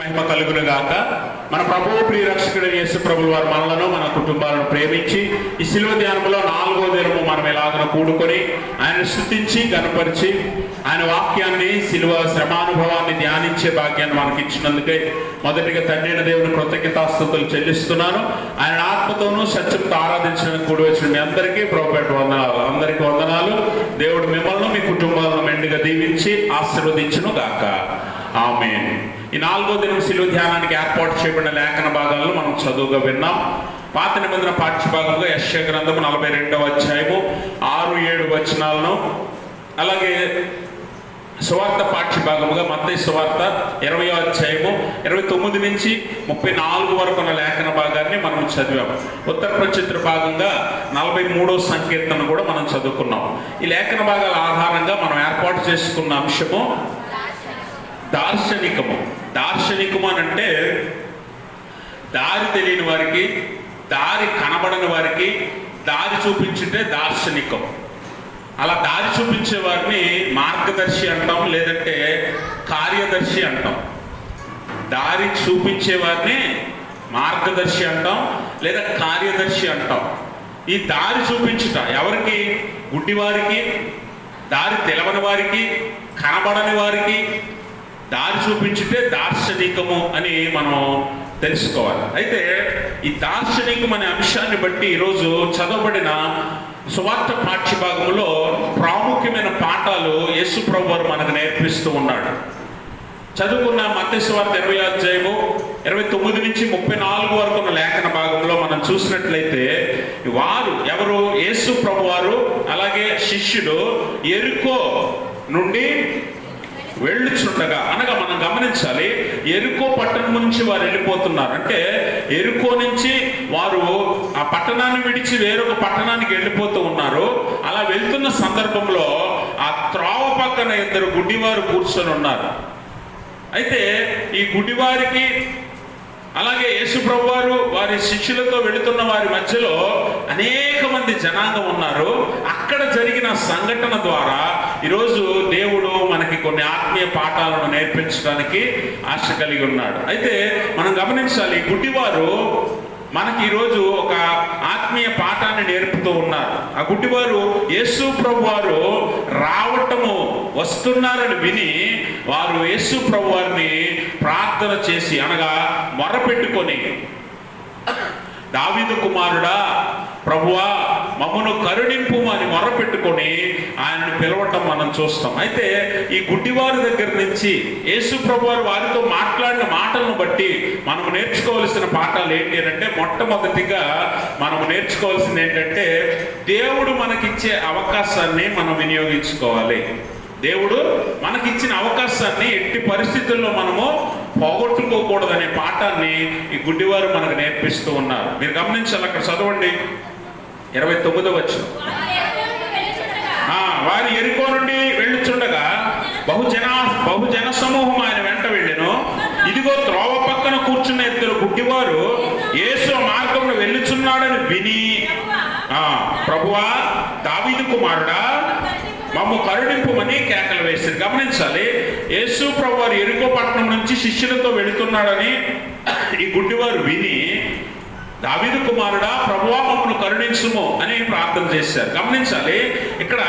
మహిమ కలుగును గాక. మన ప్రభువు ప్రియ రక్షకుడు యేసు ప్రభువు వారు మనలను మన కుటుంబాలను ప్రేమించి ఈ శిలువ ధ్యానంలో 4వ దినము మనం ఎలాగన కూడుకొని ఆయన స్తుతించి గణపరిచి ఆయన వాక్యాన్ని శిలువ శ్రమానుభవాన్ని ధ్యానించే భాగ్యాన్ని మనకి ఇచ్చినందుకే మొదటిగా తండ్రి దేవుని కృతజ్ఞతాస్తుతులు చెల్లిస్తున్నాను. ఆయన ఆత్మతోనూ సత్యంతో ఆరాధించడానికి కూడి వచ్చిన మీ అందరికీ ప్రభుపేట వందనాలు. అందరికీ వందనాలు. దేవుడు మిమ్మల్ని మీ కుటుంబాలను మెండుగా దీవించి ఆశీర్వదించును గాక. ఆమేన్. ఈ 4వ దినం శిలువ ధ్యానానికి ఏర్పాటు చేయబడిన లేఖన భాగాలను మనం చదువుగా విన్నాం. పాత నిబంధన పాఠ్యభాగంగా యెషయా గ్రంథము 42వ అధ్యాయము 6-7 వచనాలను, అలాగే సువార్త పాఠ్యభాగముగా మత్తయి సువార్త 20వ అధ్యాయము 29 నుంచి 34 వరకు ఉన్న లేఖన భాగాన్ని మనం చదివాం. ఉత్తర ప్రచిత్ర భాగంగా 43వ సంకీర్తన కూడా మనం చదువుకున్నాం. ఈ లేఖన భాగాల ఆధారంగా మనం ఏర్పాటు చేసుకున్న అంశము దార్శనికము. దార్శనికము అని అంటే దారి తెలియని వారికి, దారి కనబడని వారికి దారి చూపించుంటే దార్శనికం. అలా దారి చూపించే వారిని మార్గదర్శి అంటాం, లేదంటే కార్యదర్శి అంటాం. దారి చూపించే వారిని మార్గదర్శి అంటాం, లేదా కార్యదర్శి అంటాం. ఈ దారి చూపించుట ఎవరికి? గుడ్డివారికి, దారి తెలవని వారికి, కనబడని వారికి దారి చూపించుటే దార్శనికము అని మనం తెలుసుకోవాలి. అయితే ఈ దార్శనికం అనే అంశాన్ని బట్టి ఈరోజు చదవబడిన సువార్త పాఠ్యభాగంలో ప్రాముఖ్యమైన పాఠాలు యేసు ప్రభువు వారు మనకు నేర్పిస్తూ ఉన్నాడు. చదువుకున్న మత్తయి సువార్త 20వ అధ్యాయము 29 నుంచి 34 వరకు ఉన్న లేఖన భాగంలో మనం చూసినట్లయితే వారు ఎవరు? యేసు ప్రభువు వారు అలాగే శిష్యులు యెరికో నుండి వెళ్ళుచుండగా, అనగా మనం గమనించాలి, యెరికో పట్టణం నుంచి వారు వెళ్ళిపోతున్నారు. అంటే యెరికో నుంచి వారు ఆ పట్టణాన్ని విడిచి వేరొక పట్టణానికి వెళ్ళిపోతూ ఉన్నారు. అలా వెళ్తున్న సందర్భంలో ఆ త్రోవ పక్కన 2 గుడ్డివారు కూర్చొని ఉన్నారు. అయితే ఈ గుడ్డివారికి అలాగే యేసు ప్రభు వారు వారి శిష్యులతో వెళుతున్న వారి మధ్యలో అనేక మంది జనాంగం ఉన్నారు. అక్కడ జరిగిన సంఘటన ద్వారా ఈరోజు దేవుడు మనకి కొన్ని ఆత్మీయ పాఠాలను నేర్పించడానికి ఆశ కలిగి ఉన్నాడు. అయితే మనం గమనించాలి, గుడ్డివారు మనకి ఈరోజు ఒక ఆత్మీయ పాఠాన్ని నేర్పుతూ ఉన్నారు. ఆ గుడ్డివారు యేసు ప్రభు వారు వస్తున్నారని విని వారు యేసు ప్రభు వారిని ప్రార్థన చేసి, అనగా మొరపెట్టుకొని, దావీదు కుమారుడా ప్రభువా మమ్మను కరుణింపు అని మొరపెట్టుకొని ఆయనను పిలవటం మనం చూస్తాం. అయితే ఈ గుడ్డివారి దగ్గర నుంచి యేసు ప్రభు వారు వారితో మాట్లాడిన మాటలను బట్టి మనం నేర్చుకోవాల్సిన పాఠాలు ఏంటి అంటే, మొట్టమొదటిగా మనం నేర్చుకోవాల్సింది ఏంటంటే, దేవుడు మనకిచ్చే అవకాశాన్ని మనం వినియోగించుకోవాలి. దేవుడు మనకిచ్చిన అవకాశాన్ని ఎట్టి పరిస్థితుల్లో మనము పోగొట్టుకోకూడదనే పాఠాన్ని ఈ గుడ్డివారు మనకు నేర్పిస్తూ ఉన్నారు. మీరు గమనించాలి, అక్కడ చదవండి 29వ వచనం. వారు యెరికో నుండి వెళ్ళుచుండగా బహుజన సమూహం ఆయన వెంట వెళ్ళెను. ఇదిగో త్రోవ పక్కన కూర్చున్న 2 గుడ్డివారు యేసు మార్గంలో వెళ్ళుచున్నాడని విని, ప్రభువా దావీదు కుమారుడా మమ్ము కరుణింపుమని కేకలు వేశారు. గమనించాలి, యేసు ప్రభు వారు యెరికో పట్టణం నుంచి శిష్యులతో వెళుతున్నాడని ఈ గుడ్డివారు విని, దావీదు కుమారుడా ప్రభువా మమ్మను కరుణించుము అని ప్రార్థన చేశారు. గమనించాలి, ఇక్కడ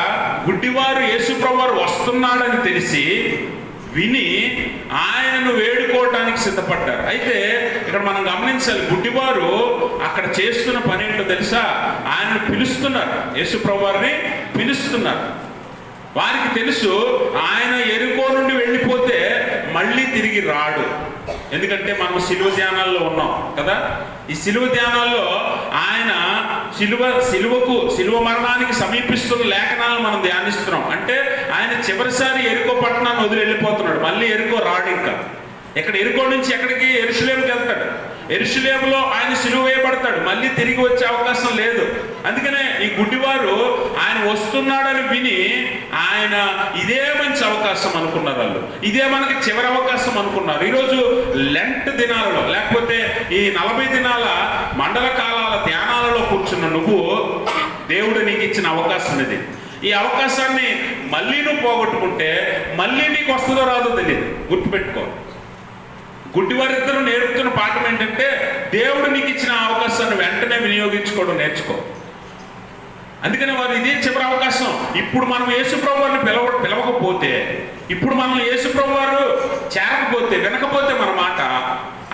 గుడ్డివారు యేసు ప్రభు వారు వస్తున్నాడని తెలిసి విని ఆయనను వేడుకోవటానికి సిద్ధపడ్డారు. అయితే ఇక్కడ మనం గమనించాలి, గుడ్డివారు అక్కడ చేస్తున్న పని ఏంటో తెలుసా? ఆయనను పిలుస్తున్నారు, యేసు ప్రభు వారిని పిలుస్తున్నారు. వారికి తెలుసు ఆయన యెరికో నుండి వెళ్ళిపోతే మళ్ళీ తిరిగి రాడు. ఎందుకంటే మనం శిలువ ధ్యానాల్లో ఉన్నాం కదా. ఈ శిలువ ధ్యానాల్లో ఆయన శిలువ మరణానికి సమీపిస్తున్న లేఖనాలను మనం ధ్యానిస్తున్నాం. అంటే ఆయన చివరిసారి యెరికో పట్టణాన్ని వదిలి వెళ్ళిపోతున్నాడు. మళ్ళీ యెరికో రాడు. ఇంకా ఇక్కడ యెరికో నుంచి ఎక్కడికి? యెరూషలేముకి వెళ్తాడు. యెరూషలేములో ఆయన సిలువ వేయబడతాడు. మళ్ళీ తిరిగి వచ్చే అవకాశం లేదు. అందుకనే ఈ గుడ్డివారు ఆయన వస్తున్నాడని విని ఆయన ఇదే మంచి అవకాశం అనుకున్నారు. వాళ్ళు ఇదే మనకి చివరి అవకాశం అనుకున్నారు. ఈరోజు లెంట్ దినాలలో, లేకపోతే ఈ 40 దినాల మండల కాలాల ధ్యానాలలో కూర్చున్న నువ్వు, దేవుడు నీకు ఇచ్చిన అవకాశం ఇది. ఈ అవకాశాన్ని మళ్ళీ నువ్వు పోగొట్టుకుంటే మళ్ళీ నీకు వస్తుందో రాదో తెలియదు. గుర్తుపెట్టుకో. గుడ్డివారిద్దరూ నేర్పుతున్న పాఠం ఏంటంటే దేవుడు నీకు ఇచ్చిన అవకాశాన్ని వెంటనే వినియోగించుకోవడం నేర్చుకో. అందుకని వారు ఇదే చివరి అవకాశం. ఇప్పుడు మనం యేసుప్రభు వారిని పిలవకపోతే, ఇప్పుడు మనం యేసుప్రభు వారు చేరకపోతే, వినకపోతే మన మాట,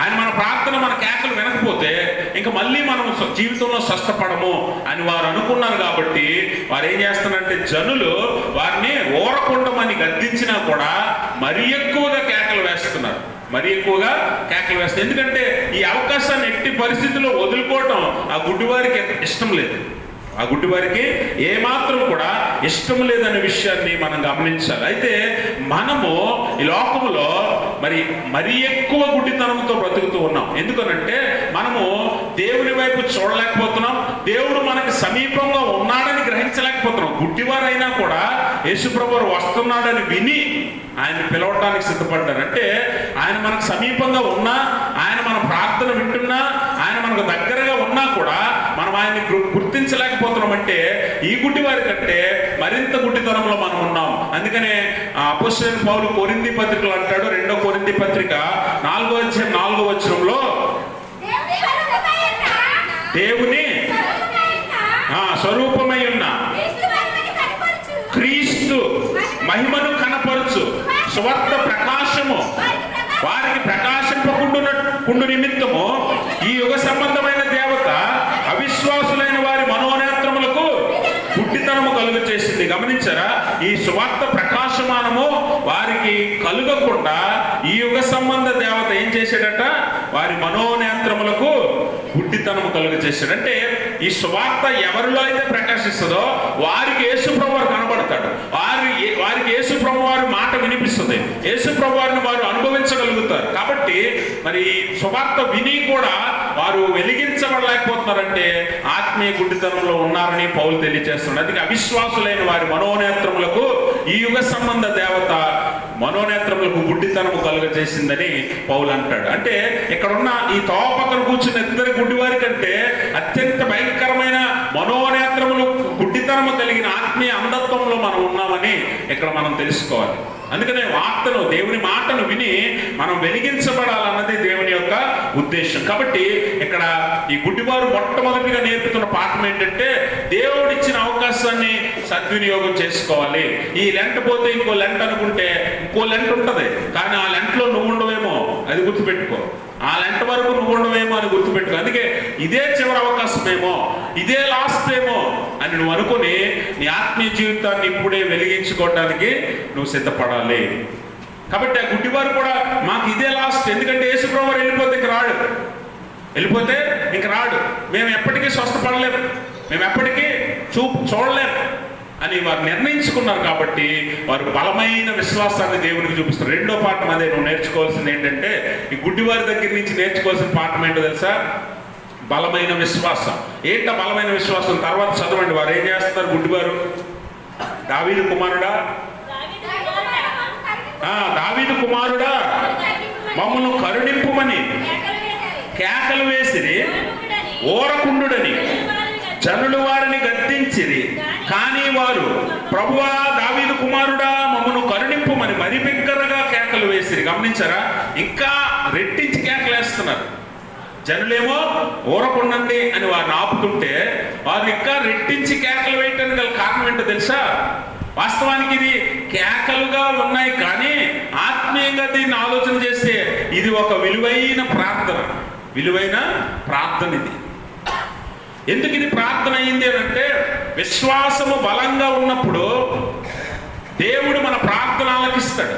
ఆయన మన ప్రార్థన మన కేకలు వినకపోతే ఇంకా మళ్ళీ మనం జీవితంలో స్వస్థపడము అని వారు అనుకున్నారు. కాబట్టి వారు ఏం చేస్తున్నారంటే జనులు వారిని ఊరకుండమని గద్దించినా కూడా మరీ ఎక్కువగా కేకలు వేస్తున్నారు, మరీ ఎక్కువగా కేకలు వేస్తారు. ఎందుకంటే ఈ అవకాశాన్ని ఎట్టి పరిస్థితుల్లో వదులుకోవటం ఆ గుడ్డివారికి ఇష్టం లేదు. ఆ గుడ్డివారికి ఏమాత్రం కూడా ఇష్టం లేదనే విషయాన్ని మనం గమనించాలి. అయితే మనము ఈ లోకములో మరీ ఎక్కువ గుడ్డితనంతో బ్రతుకుతూ ఉన్నాం. ఎందుకనంటే మనము దేవుని వైపు చూడలేకపోతున్నాం, దేవుడు మనకి సమీపంగా ఉన్నాడని గ్రహించలేకపోతున్నాం. గుడ్డివారైనా కూడా యేసుప్రభువు వస్తున్నాడని విని ఆయన పిలవటానికి సిద్ధపడ్డారు. అంటే ఆయన మనకు సమీపంగా ఉన్నా, ఆయన మన ప్రార్థన వింటున్నా, ఆయన మనకు దగ్గరగా ఉన్నా కూడా మనం ఆయన్ని గుర్తించలేకపోతున్నాం. అంటే ఈ గుడ్డివారి కంటే మరింత గుడ్డితనంలో మనం ఉన్నాం. అందుకనే అపోస్తలుడైన పౌలు కొరింథీ పత్రికలో అంటాడు, 2 కొరింథీ పత్రిక 4వ అధ్యాయం 4వ వచనంలో, దేవుని స్వరూపమై ఉన్న క్రీస్తు మహిమను కనపరచు సువార్త ప్రకాశము వారికి ప్రకాశింపకుండు నిమిత్తము ఈ యుగ సంబంధమైన దేవత అవిశ్వాసులైన వారి మనోనేత్రములకు గుడ్డితనము కలుగ చేసింది. గమనించారా? ఈ సువార్త ప్రకాశమానము వారికి కలుగకుండా ఈ యుగ సంబంధ దేవత ఏం చేశాడట? వారి మనోనేత్రములకు గుడ్డితనము కలుగ చేశాడు. అంటే ఈ సువార్త ఎవరిలో అయితే ప్రకాశిస్తుందో వారికి యేసుప్రభు వారు కనబడతాడు, వారికి యేసుప్రభు వారి మాట వినిపిస్తుంది, యేసుప్రభు వారిని వారు అనుభవించగలుగుతారు. కాబట్టి మరి సువార్త విని కూడా వారు వెలిగించబడలేకపోతున్నారంటే ఆత్మీయ గుడ్డితనంలో ఉన్నారని పౌలు తెలియజేస్తున్నాడు. అందుకే అవిశ్వాసులైన వారి మనోనేత్రములకు ఈ యుగ సంబంధ దేవత మనోనేత్రములకు గుడ్డితనము కలుగజేసిందని పౌలు అంటాడు. అంటే ఇక్కడున్న ఈ తోవ పక్కన కూర్చున్న ఇద్దరు గుడ్డివారి కంటే అత్యంత భయంకరమైన మనోనేత్రములు గుడ్డితనము కలిగిన ఆత్మీయ అంధత్వంలో మనం ఉన్నామని ఇక్కడ మనం తెలుసుకోవాలి. అందుకనే వార్తను, దేవుని మాటను విని మనం వెలిగించబడాలన్నది దేవుని యొక్క ఉద్దేశం. కాబట్టి ఇక్కడ ఈ గుడ్డివారు మొట్టమొదటిగా నేర్పుతున్న పాఠం ఏంటంటే దేవుడిచ్చిన అవకాశాన్ని సద్వినియోగం చేసుకోవాలి. ఈ లెంట పోతే ఇంకో లెంట అనుకుంటే ఇంకో లెంట ఉంటుంది, కానీ ఆ లెంటలో నువ్వు ఉండవేమో, అది గుర్తుపెట్టుకో. ఆ లెంట వరకు నువ్వు ఉండవేమో అని గుర్తుపెట్టుకో. అందుకే ఇదే చివరి అవకాశమేమో, ఇదే లాస్ట్ ఏమో అని నువ్వు అనుకుని నీ ఆత్మీయ జీవితాన్ని ఇప్పుడే వెలిగించుకోవడానికి నువ్వు సిద్ధపడాలి. కాబట్టి ఆ గుడ్డివారు కూడా మాకు ఇదే లాస్ట్, ఎందుకంటే యేసుప్రభువు వారు వెళ్ళిపోతే ఇంక రాడు, మేము ఎప్పటికీ స్వస్థపడలేము, మేము ఎప్పటికీ చూడలేము అని వారు నిర్ణయించుకున్నారు. కాబట్టి వారు బలమైన విశ్వాసాన్ని దేవునికి చూపిస్తారు. రెండో పాఠం అదే నువ్వు నేర్చుకోవాల్సింది ఏంటంటే, ఈ గుడ్డివారి దగ్గర నుంచి నేర్చుకోవాల్సిన పాఠం ఏంటో తెలుసా? బలమైన విశ్వాసం. ఏంట బలమైన విశ్వాసం? తర్వాత చదవండి. వారు ఏం చేస్తున్నారు? గుడ్డివారు, దావీదు కుమారుడా మమ్మల్ని కరుణింపుమని కేకలు వేసిరి, ఓరకుండుడని జనులు వారిని గద్దించిరి. కానీ వారు, ప్రభువా దావీదు కుమారుడా మమ్మను కరుణింపుమని మరి బిగ్గరగా కేకలు వేసిరి. గమనించారా? ఇంకా రెట్టించి కేకలు వేస్తున్నారు. జనులేమో ఊరకుండండి అని వారిని ఆపుతుంటే వారు ఇంకా రెట్టించి కేకలు వేయటానికి గల కారణం ఏంటో తెలుసా? వాస్తవానికి ఇది కేకలుగా ఉన్నాయి, కానీ ఆత్మీయంగా దీన్ని ఆలోచన చేస్తే ఇది ఒక విలువైన ప్రార్థన ఇది. ఎందుకు ఇది ప్రార్థన అయింది అని అంటే, విశ్వాసము బలంగా ఉన్నప్పుడు దేవుడు మన ప్రార్థన ఆలకిస్తాడు.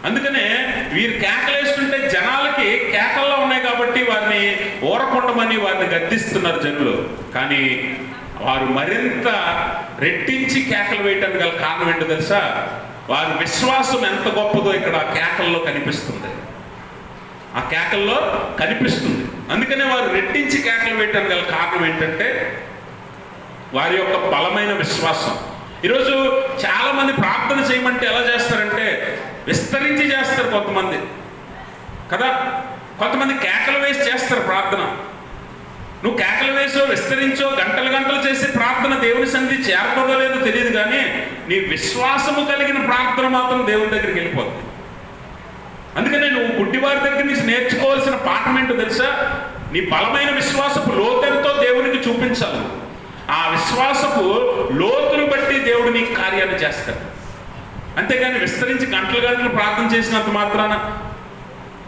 అందుకనే వీరు కేకలేస్తుంటే జనాలకి కేకల్లో ఉన్నాయి కాబట్టి వారిని ఊరకుండమని వారిని గద్దిస్తున్నారు జనులు. కానీ వారు మరింత రెట్టించి కేకలు వేయటానికి గల కారణం ఏంటో తెలుసా? వారి విశ్వాసం ఎంత గొప్పదో ఇక్కడ కేకల్లో కనిపిస్తుంది. ఆ కేకల్లో కనిపిస్తుంది. అందుకనే వారు రెట్టించి కేకలు వేయటానికి గల కారణం ఏంటంటే వారి యొక్క బలమైన విశ్వాసం. ఈరోజు చాలా మంది ప్రార్థన చేయమంటే ఎలా చేస్తారంటే విస్తరించి చేస్తారు కొంతమంది కదా. కొంతమంది కేకలు వేసి చేస్తారు ప్రార్థన. నువ్వు కేకలు వేసో విస్తరించో గంటలు చేసే ప్రార్థన దేవుని సన్నిధి చేరుతుందో లేదో తెలియదు, కానీ నీ విశ్వాసము కలిగిన ప్రార్థన మాత్రం దేవుని దగ్గరికి వెళ్ళిపోతుంది. అందుకనే నువ్వు గుడ్డివారి దగ్గర నుంచి నేర్చుకోవాల్సిన పాఠం ఏంటో తెలుసా? నీ బలమైన విశ్వాసపు లోతులతో దేవునికి చూపించాలి. ఆ విశ్వాసపు లోతును బట్టి దేవుడు నీ కార్యాలు చేస్తాడు. అంతేగాని విస్తరించి గంటలు గంటలు ప్రార్థన చేసినంత మాత్రాన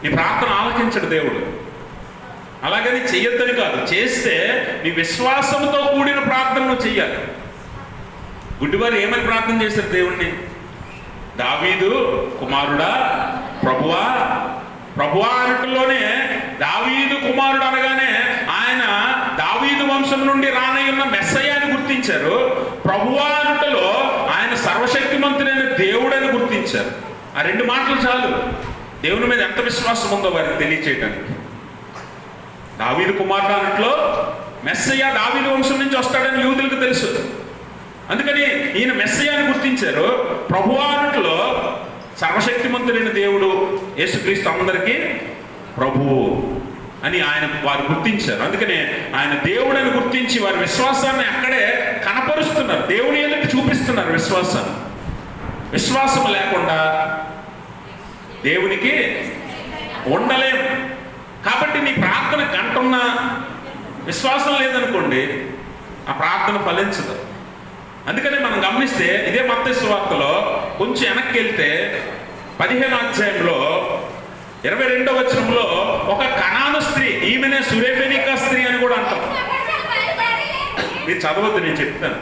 నీ ప్రార్థన ఆలకించడు దేవుడు. అలాగని చెయ్యొద్దని కాదు, చేస్తే నీ విశ్వాసంతో కూడిన ప్రార్థన నువ్వు చెయ్యాలి. గుడ్డివారు ఏమని ప్రార్థన చేశారు దేవుణ్ణి? దావీదు కుమారుడా ప్రభువా ప్రభువా అనటంలోనే దావీదు కుమారుడు అనగానే ఆయన దావీదు వంశం నుండి రానయ్యున్న మెస్సయ్యని గుర్తించారు. ప్రభువా అనటలో ఆయన సర్వశక్తిమంతుడైన దేవుడని గుర్తించారు. ఆ రెండు మాటలు చాలు దేవుని మీద ఎంత విశ్వాసం ఉందో వారికి తెలియచేయడానికి. దావీదు కుమారుడు అనట్లో మెస్సయ్య దావీదు వంశం నుంచి వస్తాడని యూదులకు తెలుసు. అందుకని ఈయన మెస్సయ్యని గుర్తించారు. ప్రభువా అనట్లో సర్వశక్తిమంతుడైన దేవుడు యేసుక్రీస్తు అందరికీ ప్రభువు అని వారు గుర్తించారు. అందుకనే ఆయన దేవుడని గుర్తించి వారి విశ్వాసాన్ని అక్కడే కనపరుస్తున్నారు, దేవుని ఎదుట చూపిస్తున్నారు విశ్వాసాన్ని. విశ్వాసం లేకుండా దేవునికి ఉండలేము. కాబట్టి నీ ప్రార్థన గంటున్న విశ్వాసం లేదనుకోండి, ఆ ప్రార్థన ఫలించదు. అందుకనే మనం గమనిస్తే ఇదే మత్తయి సువార్తలో కొంచెం వెనక్కి వెళ్తే 15వ అధ్యాయంలో 22వ వచనంలో ఒక కనాను స్త్రీ, ఈమెనే సురేఫెనికా స్త్రీ అని కూడా అంటాం. మీరు చదవద్దు, నేను చెప్తాను.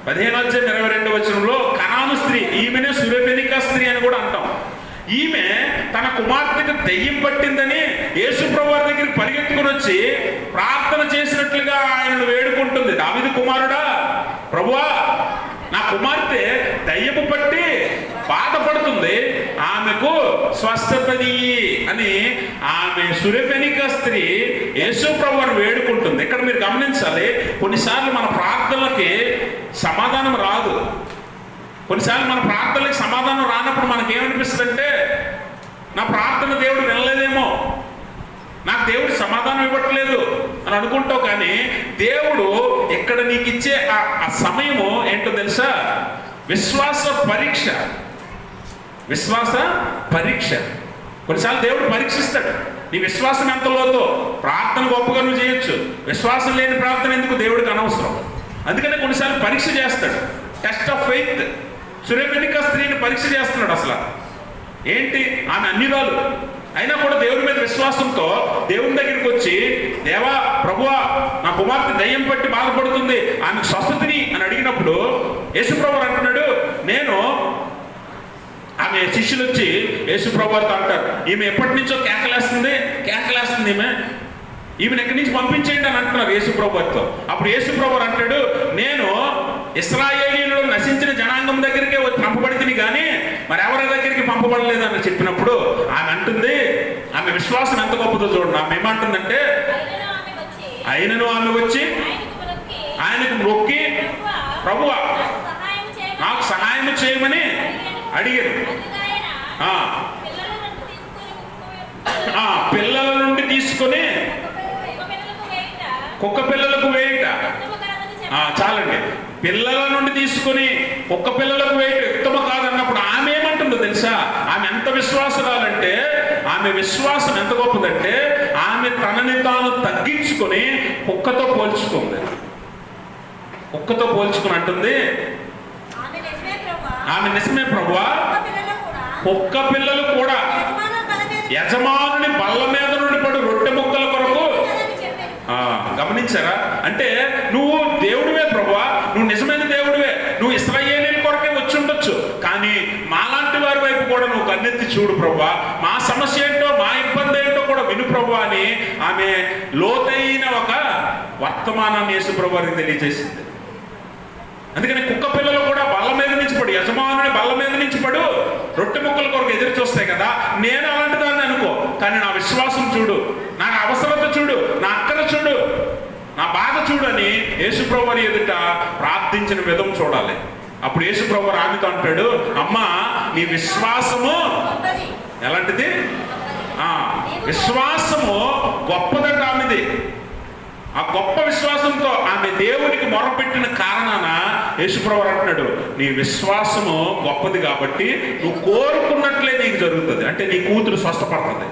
15వ అధ్యాయం 22వ వచనంలో కనాను స్త్రీ, ఈమెనే సురేఫెనికా స్త్రీ అని కూడా అంటాం. ఈమె తన కుమార్తెకు దెయ్యం పట్టిందని యేసుప్రభు వారి దగ్గరికి పరిగెత్తుకుని వచ్చి ప్రార్థన చేసినట్లుగా ఆయనను వేడుకుంటుంది. దావీదు కుమారుడా ప్రభువా, నా కుమార్తె దయ్యము పట్టి బాధపడుతుంది, ఆమెకు స్వస్థతనియ్యి అని ఆమె సురేఫెనికా స్త్రీ యేసుప్రభు వారు వేడుకుంటుంది. ఇక్కడ మీరు గమనించాలి, కొన్నిసార్లు మన ప్రార్థనలకి సమాధానం రాదు. కొన్నిసార్లు మన ప్రార్థనలకు సమాధానం రానప్పుడు మనకేమనిపిస్తుంది అంటే, నా ప్రార్థన దేవుడు వినలేదేమో, నాకు దేవుడు సమాధానం ఇవ్వట్లేదు అని అనుకుంటావు. కానీ దేవుడు ఇక్కడ నీకు ఇచ్చే ఆ సమయము ఏంటో తెలుసా? విశ్వాస పరీక్ష. విశ్వాస పరీక్ష. కొన్నిసార్లు దేవుడు పరీక్షిస్తాడు నీ విశ్వాసం ఎంత లోతో. ప్రార్థన గొప్పగా నువ్వు చేయొచ్చు, విశ్వాసం లేని ప్రార్థన ఎందుకు దేవుడికి అనవసరం. అందుకనే కొన్నిసార్లు పరీక్ష చేస్తాడు, టెస్ట్ ఆఫ్ ఫెయిత్. సురేఫెనికా స్త్రీని పరీక్ష చేస్తున్నాడు. అసలు ఏంటి, ఆమె అన్నిరాలు అయినా కూడా దేవుడి మీద విశ్వాసంతో దేవుని దగ్గరికి వచ్చి, దేవా ప్రభువా, నా కుమార్తె దయ్యం పట్టి బాధపడుతుంది, ఆమెకు స్వస్థతిని అని అడిగినప్పుడు యేసుప్రభు అంటున్నాడు, నేను ఆమె శిష్యులు వచ్చి యేసుప్రభుతో అంటారు, ఈమె ఎప్పటి నుంచో కేకలేస్తుంది ఈమెను ఎక్కడి నుంచి పంపించేయండి అని అంటున్నారు యేసుప్రభుతో. అప్పుడు యేసుప్రభు అంటాడు, నేను ఇశ్రాయేలీయులు నశించిన జనాంగం దగ్గరికే పంపబడితిని కానీ మరి ఎవరి దగ్గరికి పంపబడలేదు అని చెప్పినప్పుడు ఆమె అంటుంది, ఆమె విశ్వాసం ఎంత గొప్పదో చూడండి. ఆమె ఏమంటుందంటే, అయినను ఆమె వచ్చి ఆయనకు మొక్కి ప్రభువా నాకు సహాయం చేయమని అడిగారు. పిల్లల నుండి తీసుకొని కుక్క పిల్లలకు వేయుట. చాలండి, పిల్లల నుండి తీసుకొని కుక్క పిల్లలకు వేయుట ఉత్తమ కాదన్నప్పుడు ఆమె ఏమంటుందో తెలుసా? ఆమె ఎంత విశ్వాసరాలంటే, ఆమె విశ్వాసం ఎంత గొప్పదంటే, ఆమె తనని తాను తగ్గించుకొని కుక్కతో పోల్చుకుంది. కుక్కతో పోల్చుకుని అంటుంది, ఆమె నిజమే ప్రభువా, కుక్క పిల్లలు కూడా యజమానుని బల్ల మీద నుండి పడు రొట్టె ముక్కల కొరకు. గమనించారా? అంటే నువ్వు దేవుడివే ప్రభువా, నువ్వు నిజమైన దేవుడివే, నువ్వు ఇశ్రాయేలీయుల కొరకే వచ్చి ఉండొచ్చు, కానీ మాలాంటి వారి వైపు కూడా నువ్వు కన్నెత్తి చూడు ప్రభువా, మా సమస్య ఏంటో మా ఇబ్బంది ఏంటో కూడా విను ప్రభువా అని ఆమె లోతైన ఒక వర్తమానాన్ని యేసు ప్రభు వారికి తెలియజేసింది. అందుకని కుక్క పిల్లలు కూడా బల్ల మీద నుంచి పడు, యజమానుని బల్ల మీద నుంచి పడు రొట్టె ముక్కల కొరకు ఎదురు చూస్తాయి కదా. నేను అలాంటి దాన్ని అనుకో, కానీ నా విశ్వాసం చూడు, నా అవసరత చూడు, నా అక్కర చూడు, నా బాధ చూడు అని యేసుప్రభు వారి ఎదుట ప్రార్థించిన విధం చూడాలి. అప్పుడు యేసుప్రభు వారు ఆమెతో అంటాడు, అమ్మా నీ విశ్వాసము ఎలాంటిది? విశ్వాసము గొప్పదట ఆమెది. ఆ గొప్ప విశ్వాసంతో ఆమె దేవునికి మొరపెట్టిన కారణాన యేసుప్రభువు అంటున్నాడు, నీ విశ్వాసము గొప్పది కాబట్టి నువ్వు కోరుకున్నట్లే నీకు జరుగుతుంది. అంటే నీ కూతురు స్వస్థపడుతుంది.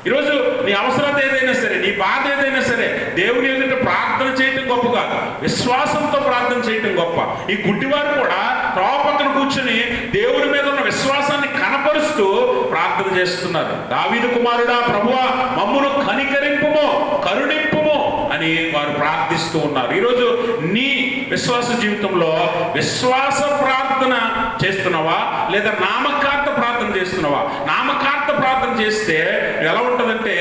ఈరోజు నీ అవసరత ఏదైనా సరే, నీ బాధ ఏదైనా సరే, దేవుని ఎదుట ప్రార్థన చేయటం గొప్ప కాదు, విశ్వాసంతో ప్రార్థన చేయటం గొప్ప. ఈ గుడ్డివారు కూడా త్రోపక్కన కూర్చొని దేవుని మీద ఉన్న విశ్వాసాన్ని కనపరుస్తూ ప్రార్థన చేస్తున్నారు. దావీదు కుమారుడా, ప్రభువా మమ్మును కనికరింపుము, కరుణింపుము అని వారు ప్రార్థిస్తూ ఉన్నారు. ఈరోజు నీ విశ్వాస జీవితంలో విశ్వాస ప్రార్థన చేస్తున్నావా లేదా నామకార్థ ప్రార్థన చేస్తున్నావా? నామకార్థ ప్రార్థన చేస్తే ఎలా ఉంటుందంటే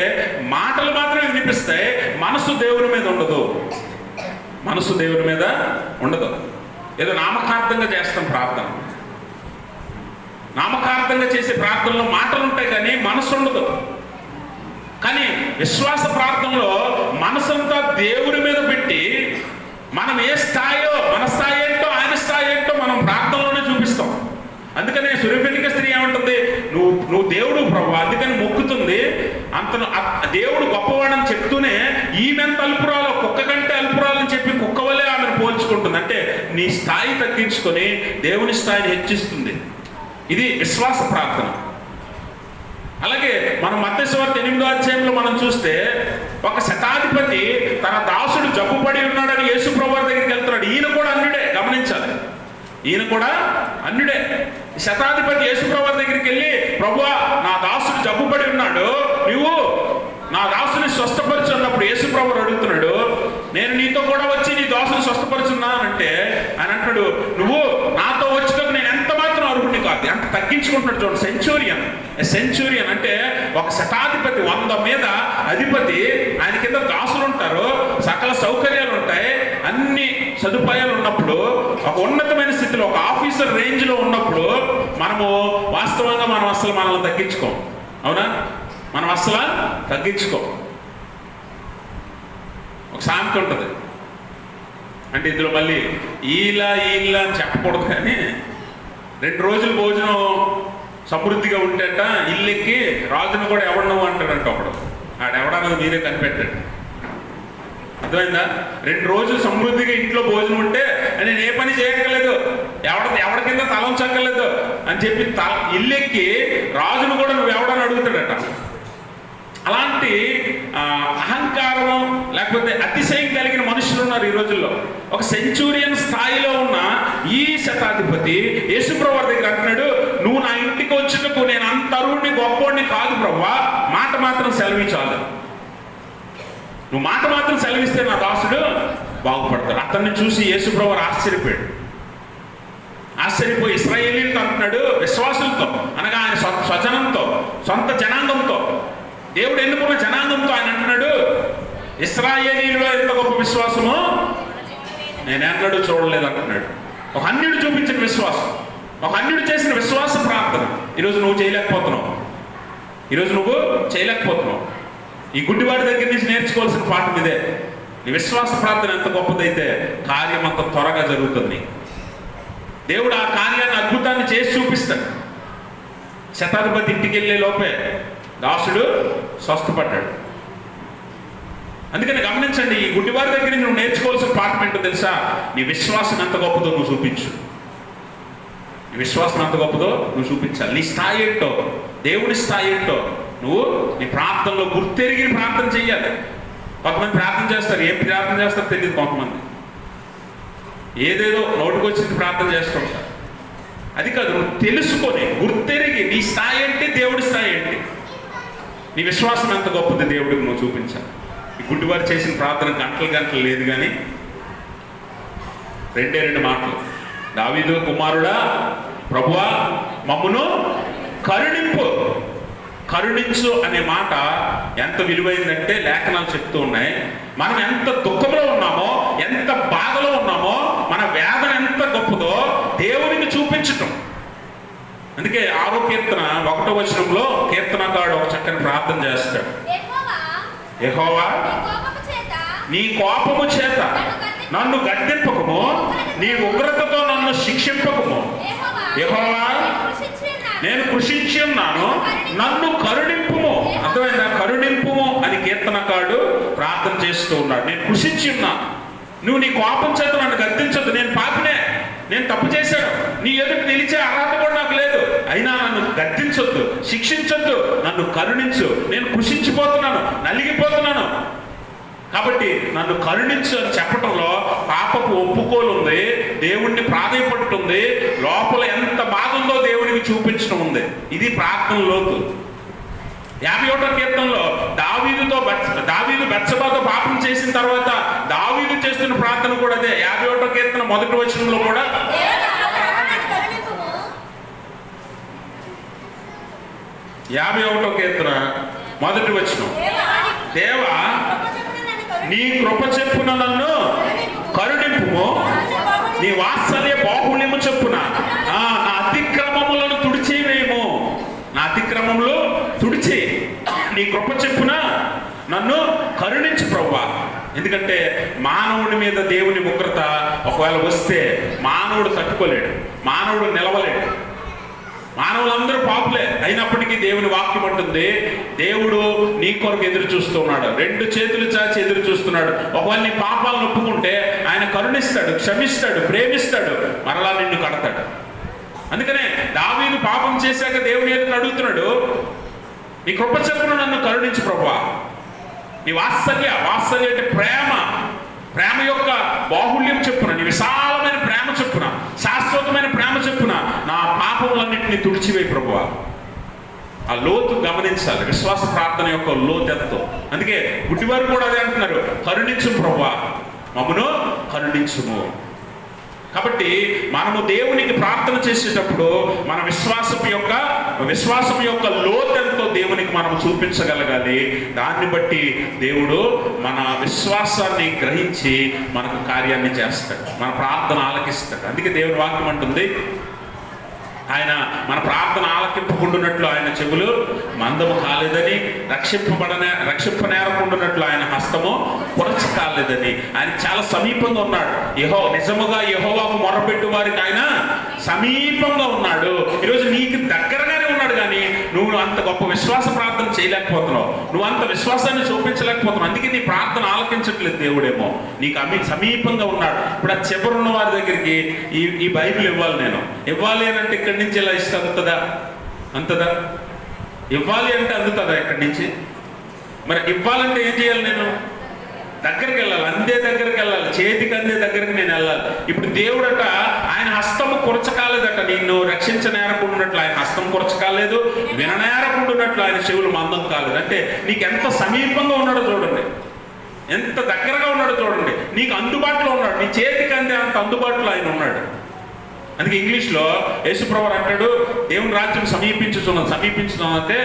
మాటలు మాత్రమే వినిపిస్తాయి, మనసు దేవుని మీద ఉండదు. మనసు దేవుని మీద ఉండదు. ఏదో నామకార్థంగా చేస్తాం ప్రార్థన. నామకార్థంగా చేసే ప్రార్థనలో మాటలు ఉంటాయి కానీ మనసు ఉండదు. కానీ విశ్వాస ప్రార్థనలో మనసంతా దేవుని మీద పెట్టి మనం ఏ స్థాయో, మన స్థాయి ఏంటో ఆయన స్థాయి ఏంటో మనం ప్రార్థనలోనే చూపిస్తాం. అందుకనే సురఫెనిక స్త్రీ ఏమంటుంది, నువ్వు దేవుడు ప్రభు, అందుకని మొక్కుతుంది. దేవుడు గొప్పవాడని చెప్తూనే ఈమెంత అల్పురాలు, కుక్క కంటే అల్పురాలు అని చెప్పి కుక్క వల్లే ఆమెను పోల్చుకుంటుంది. అంటే నీ స్థాయి తగ్గించుకొని దేవుని స్థాయిని హెచ్చిస్తుంది. ఇది విశ్వాస ప్రార్థన. అలాగే మనం మత్తయి సువార్త 8వ అధ్యాయంలో మనం చూస్తే ఒక శతాధిపతి తన దాసుడు జబ్బుపడి ఉన్నాడని యేసు ప్రభువు దగ్గరికి వెళ్తున్నాడు. ఈయన కూడా అన్యుడే, గమనించాలి, ఈయన కూడా అన్యుడే. శతాధిపతి యేసు ప్రభువు దగ్గరికి వెళ్ళి, ప్రభువా నా దాసుడు జబ్బుపడి ఉన్నాడు, నువ్వు నా దాసుని స్వస్థపరుచున్నప్పుడు యేసు ప్రభువు అడుగుతున్నాడు, నేను నీతో కూడా వచ్చి నీ దాసుని స్వస్థపరుచున్నానంటే ఆయన అంటాడు, నువ్వు నాతో వచ్చినప్పుడు నేను ఎంత మాత్రం అర్హుడిని కాదు. అంత తగ్గించుకుంటున్నాడు. చూడండి, సెంచురియన్ అంటే ఒక శతాధిపతి, 100 మీద అధిపతి, ఆయన కింద దాసులు ఉంటారు, సకల సౌకర్యాలు ఉంటాయి, అన్ని సదుపాయాలు ఉన్నప్పుడు, ఒక ఉన్నతమైన స్థితిలో ఒక ఆఫీసర్ రేంజ్లో ఉన్నప్పుడు మనము వాస్తవంగా మనం అసలు మనల్ని తగ్గించుకోం. అవునా? మనం అసలు తగ్గించుకో. ఒక సామెత ఉంటుంది, అంటే ఇందులో మళ్ళీ ఈలా అని చెప్పకూడదు, కానీ 2 రోజులు భోజనం సమృద్ధిగా ఉంటేట ఇల్లెక్కి రాజును కూడా ఎవడను అంటాడంట ఒకడు. ఆడెవడన్నది మీరే కనిపెట్టాడు. అర్థమైందా? 2 రోజులు సమృద్ధిగా ఇంట్లో భోజనం ఉంటే నేను ఏ పని చేయక్కర్లేదు, ఎవరి కింద తల ఉంచక్కర్లేదు అని చెప్పి ఇల్లెక్కి రాజును కూడా నువ్వు ఎవడని అడుగుతాడట. అలాంటి అహంకారం లేకపోతే అతిశయం కలిగిన మనుషులు ఉన్నారు ఈ రోజుల్లో. ఒక సెంచురియన్ స్థాయిలో ఉన్న ఈ శతాధిపతి యేసు ప్రభువు దగ్గర అంటున్నాడు, నువ్వు నా ఇంటికి వచ్చినకు నేను అంత అరువుని గొప్పోడిని కాదు ప్రభువా, మాట మాత్రం సెలవించాలి. నువ్వు మాట మాత్రం సెలవిస్తే నా దాసుడు బాగుపడతాడు. అతన్ని చూసి యేసు ప్రభువు ఆశ్చర్యపోయి ఇశ్రాయేలీలతో అంటున్నాడు, విశ్వాసులతో అనగా ఆయన స్వజనంతో, సొంత జనాంగంతో, దేవుడు ఎన్నుకున్న జనాంగంతో ఆయన అంటున్నాడు, ఇశ్రాయేలీలో ఎంత గొప్ప విశ్వాసమో నేనెన్నడూ చూడలేదు అంటున్నాడు. ఒక అన్యుడు చూపించిన విశ్వాసం, ఒక అన్యుడు చేసిన విశ్వాస ప్రార్థన ఈరోజు నువ్వు చేయలేకపోతున్నావు. ఈ గుడ్డివాడి దగ్గర నుంచి నేర్చుకోవాల్సిన పాఠం ఇదే. నీ విశ్వాస ప్రార్థన ఎంత గొప్పదైతే కార్యం అంత త్వరగా జరుగుతుంది. దేవుడు ఆ కార్యాన్ని, అద్భుతాన్ని చేసి చూపిస్తాడు. శతాధిపతి ఇంటికి వెళ్ళే లోపే దాసుడు స్వస్థపడ్డాడు. అందుకని గమనించండి, ఈ గుడ్డివారి దగ్గర నువ్వు నేర్చుకోవాల్సిన పాఠం ఏంటో తెలుసా? నీ విశ్వాసం ఎంత గొప్పదో నువ్వు చూపించు. నీ విశ్వాసం ఎంత గొప్పదో నువ్వు చూపించాలి. నీ స్థాయి ఏంటో, దేవుని స్థాయి ఏంటో నువ్వు నీ ప్రార్థనలో గుర్తెరిగి ప్రార్థన చెయ్యాలి. కొంతమంది ప్రార్థన చేస్తారు, ఏం ప్రార్థన చేస్తారో తెలియదు. కొంతమంది ఏదేదో నోటికి వచ్చింది ప్రార్థన చేస్తూ ఉంటారు. అది కాదు, నువ్వు తెలుసుకొని గుర్తెరిగి నీ స్థాయి ఏంటి, దేవుడి స్థాయి ఏంటి, నీ విశ్వాసం ఎంత గొప్పది దేవుడికి నువ్వు చూపించాలి. ఈ గుడ్డివారు చేసిన ప్రార్థన గంటలు లేదు, కానీ 2 మాటలు. దావీదు కుమారుడా, ప్రభువా మమ్మును కరుణించు అనే మాట ఎంత విలువైందంటే లేఖనాలు చెప్తూ ఉన్నాయి. మనం ఎంత దుఃఖంలో ఉన్నామో, ఎంత బాధలో ఉన్నామో, మన వేదన ఎంత గొప్పదో దేవునికి చూపించటం. అందుకే 6వ కీర్తన 1వ వచనంలో కీర్తనకారుడు ఒక చక్కని ప్రార్థన చేస్తాడు. యెహోవా నీ కోపము చేత నన్ను గద్దింపకము, నీ ఉగ్రతతో నన్ను శిక్షింపకము. యెహోవా నేను కృషించి ఉన్నాను, నన్ను కరుణింపుము. అర్థమైందా? కరుణింపుము అని కీర్తనకారుడు ప్రార్థన చేస్తూ తెలియజేస్తూ ఉన్నాడు. నేను కృషించి ఉన్నాను, నువ్వు నీ కోపం చేత నన్ను గద్దించొద్దు, నేను పాపినే, నేను తప్పు చేశాను, నీ ఎదుటి నిలిచే అర్హత కూడా నాకు లేదు, అయినా నన్ను గద్దించొద్దు, శిక్షించొద్దు, నన్ను కరుణించు, నేను కృషించిపోతున్నాను, నలిగిపోతున్నాను, కాబట్టి నన్ను కరుణించు అని చెప్పటంలో పాపపు ఒప్పుకోలు ఉంది, దేవుణ్ణి ప్రాధేయపడుతుంది, లోపల ఎంత బాధ ఉందో దేవునికి చూపించడం ఉంది. ఇది ప్రార్థన లోతు. 51వ కీర్తనలో దావీదు బెత్షెబాతో పాపం చేసిన తర్వాత దావీదు చేస్తున్న ప్రార్థన కూడా అదే. 51వ కీర్తన మొదటి వచనంలో కూడా 51వ కీర్తన మొదటి వచనం, దేవా నీ కృప చెప్పున నన్ను కరుణింపుము, నీ వాత్సల్య బాహుళ్యము చెప్పున నా అతిక్రమములను తుడిచేవేమో, నా అతిక్రమములు తుడిచే, నీ కృప చెప్పున నన్ను కరుణించు ప్రభువా. ఎందుకంటే మానవుడి మీద దేవుని ఉగ్రత ఒకవేళ వస్తే మానవుడు తట్టుకోలేడు, మానవుడు నిలవలేడు. మానవులందరూ పాపులే అయినప్పటికీ దేవుని వాక్యం అంటుంది, దేవుడు నీ కొరకు ఎదురు చూస్తూ ఉన్నాడు, 2 చేతులు చాచి ఎదురు చూస్తున్నాడు. ఒకవేళ నీ పాపాలను ఒప్పుకుంటే ఆయన కరుణిస్తాడు, క్షమిస్తాడు, ప్రేమిస్తాడు, మరలా నిన్ను కడతాడు. అందుకనే దావీదు పాపం చేశాక దేవుని ఎదురు అడుగుతున్నాడు, నీ కృప చెప్పున నన్ను కరుణించు ప్రభువా. నీ వాత్సల్య అంటే ప్రేమ యొక్క బాహుళ్యం చెప్పున, నీ విశాలమైన ప్రేమ చెప్పున, శాశ్వతమైన ప్రేమ చెప్పున నా పాపములన్నింటినీ తుడిచివేయి ప్రభువా. ఆ లోతు గమనించాలి, విశ్వాస ప్రార్థన యొక్క లోతు ఎంతో. అందుకే గుడ్డివారు కూడా అదే అంటున్నారు, కరుణించు ప్రభువా, మమ్మను కరుణించుము. కాబట్టి మనము దేవునికి ప్రార్థన చేసేటప్పుడు మన విశ్వాసం యొక్క లోతెంతో దేవునికి మనం చూపించగలగాలి. దాన్ని బట్టి దేవుడు మన విశ్వాసాన్ని గ్రహించి మనకు కార్యాన్ని చేస్తాడు, మన ప్రార్థన ఆలకిస్తాడు. అందుకే దేవుని వాక్యం అంటుంది, ఆయన మన ప్రార్థన ఆలకింపకుండునట్లు ఆయన చెవులు మందము కాలేదని, రక్షింపనేరకుండునట్లు ఆయన హస్తము పొరచ కాలేదని. ఆయన చాలా సమీపంగా ఉన్నాడు. నిజముగా యెహోవాకు మొరపెట్టు వారికి ఆయన సమీపంగా ఉన్నాడు. ఈరోజు నీకు దగ్గరగానే ఉన్నాడు, కానీ నువ్వు అంత గొప్ప విశ్వాస ప్రార్థన చేయలేకపోతున్నావు, నువ్వు అంత విశ్వాసాన్ని చూపించలేకపోతున్నావు. అందుకే నీ ప్రార్థన ఆలకించట్లేదు దేవుడేమో, నీకు సమీపంగా ఉన్నాడు. ఇప్పుడు ఆ చివరున్న వారి దగ్గరికి ఈ బైబిల్ ఇవ్వాలి అని అంటే ఇక్కడి నుంచి ఇలా ఇస్తే అంతదా? ఇవ్వాలి అంటే అందుతుందా ఇక్కడి నుంచి? మరి ఇవ్వాలంటే ఏం చేయాలి? నేను దగ్గరికి వెళ్ళాలి, దగ్గరికి వెళ్ళాలి, చేతికి అందే దగ్గరికి నేను వెళ్ళాలి. ఇప్పుడు దేవుడట ఆయన హస్తము కొరచకాలేదట, నిన్ను రక్షించనేరకుండాన్నట్లు ఆయన హస్తం కొరచకాలేదు, విననేరకుండాన్నట్లు ఆయన చెవులు మందం కాలేదు. అంటే నీకు ఎంత సమీపంగా ఉన్నాడో చూడండి, ఎంత దగ్గరగా ఉన్నాడో చూడండి, నీకు అందుబాటులో ఉన్నాడు, నీ చేతికి అందే అంత అందుబాటులో ఆయన ఉన్నాడు. అందుకే ఇంగ్లీష్లో యేసుప్రభు అంటాడు, దేవుని రాజ్యం సమీపించుతున్నదంటే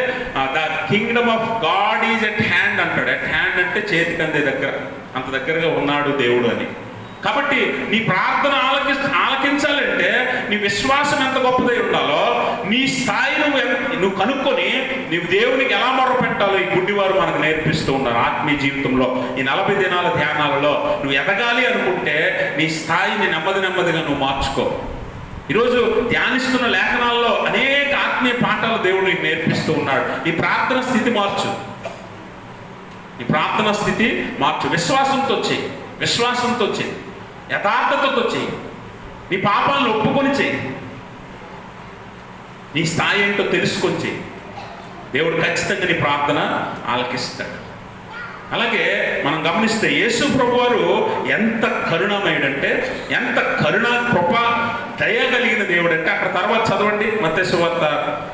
the kingdom of God is at hand అంటాడు. ఎట్ హ్యాండ్ అంటే చేతికి అందే దగ్గర, అంత దగ్గరగా ఉన్నాడు దేవుడు అని. కాబట్టి నీ ప్రార్థన ఆలకించాలంటే నీ విశ్వాసం ఎంత గొప్పదై ఉండాలో, నీ స్థాయి నువ్వు కనుక్కొని నీవు దేవునికి ఎలా మొర్ర పెట్టాలో ఈ గుడ్డివారు మనకు నేర్పిస్తూ ఉన్నారు. ఆత్మీయ జీవితంలో ఈ 40 దినాల ధ్యానాలలో నువ్వు ఎదగాలి అనుకుంటే నీ స్థాయిని నెమ్మదిగా నువ్వు మార్చుకో. ఈరోజు ధ్యానిస్తున్న లేఖనాల్లో అనేక ఆత్మీయ పాఠాలు దేవుడు నీకు నేర్పిస్తూ ఉన్నాడు. ఈ ప్రార్థన స్థితి మార్చు, విశ్వాసంతో చెయ్యి, యథార్థతతో చెయ్యి, నీ పాపాలను ఒప్పుకొని చెయ్యి, నీ స్థాయి ఏంటో తెలుసుకొని చెయ్యి. దేవుడు ఖచ్చితంగా నీ ప్రార్థన ఆలకిస్తాడు. అలాగే మనం గమనిస్తే యేసు ప్రభువారు ఎంత కరుణమయుడంటే, ఎంత కరుణ కృప దయ కలిగిన దేవుడు అంటే, అక్కడ తర్వాత చదవండి మత్తయి సువార్త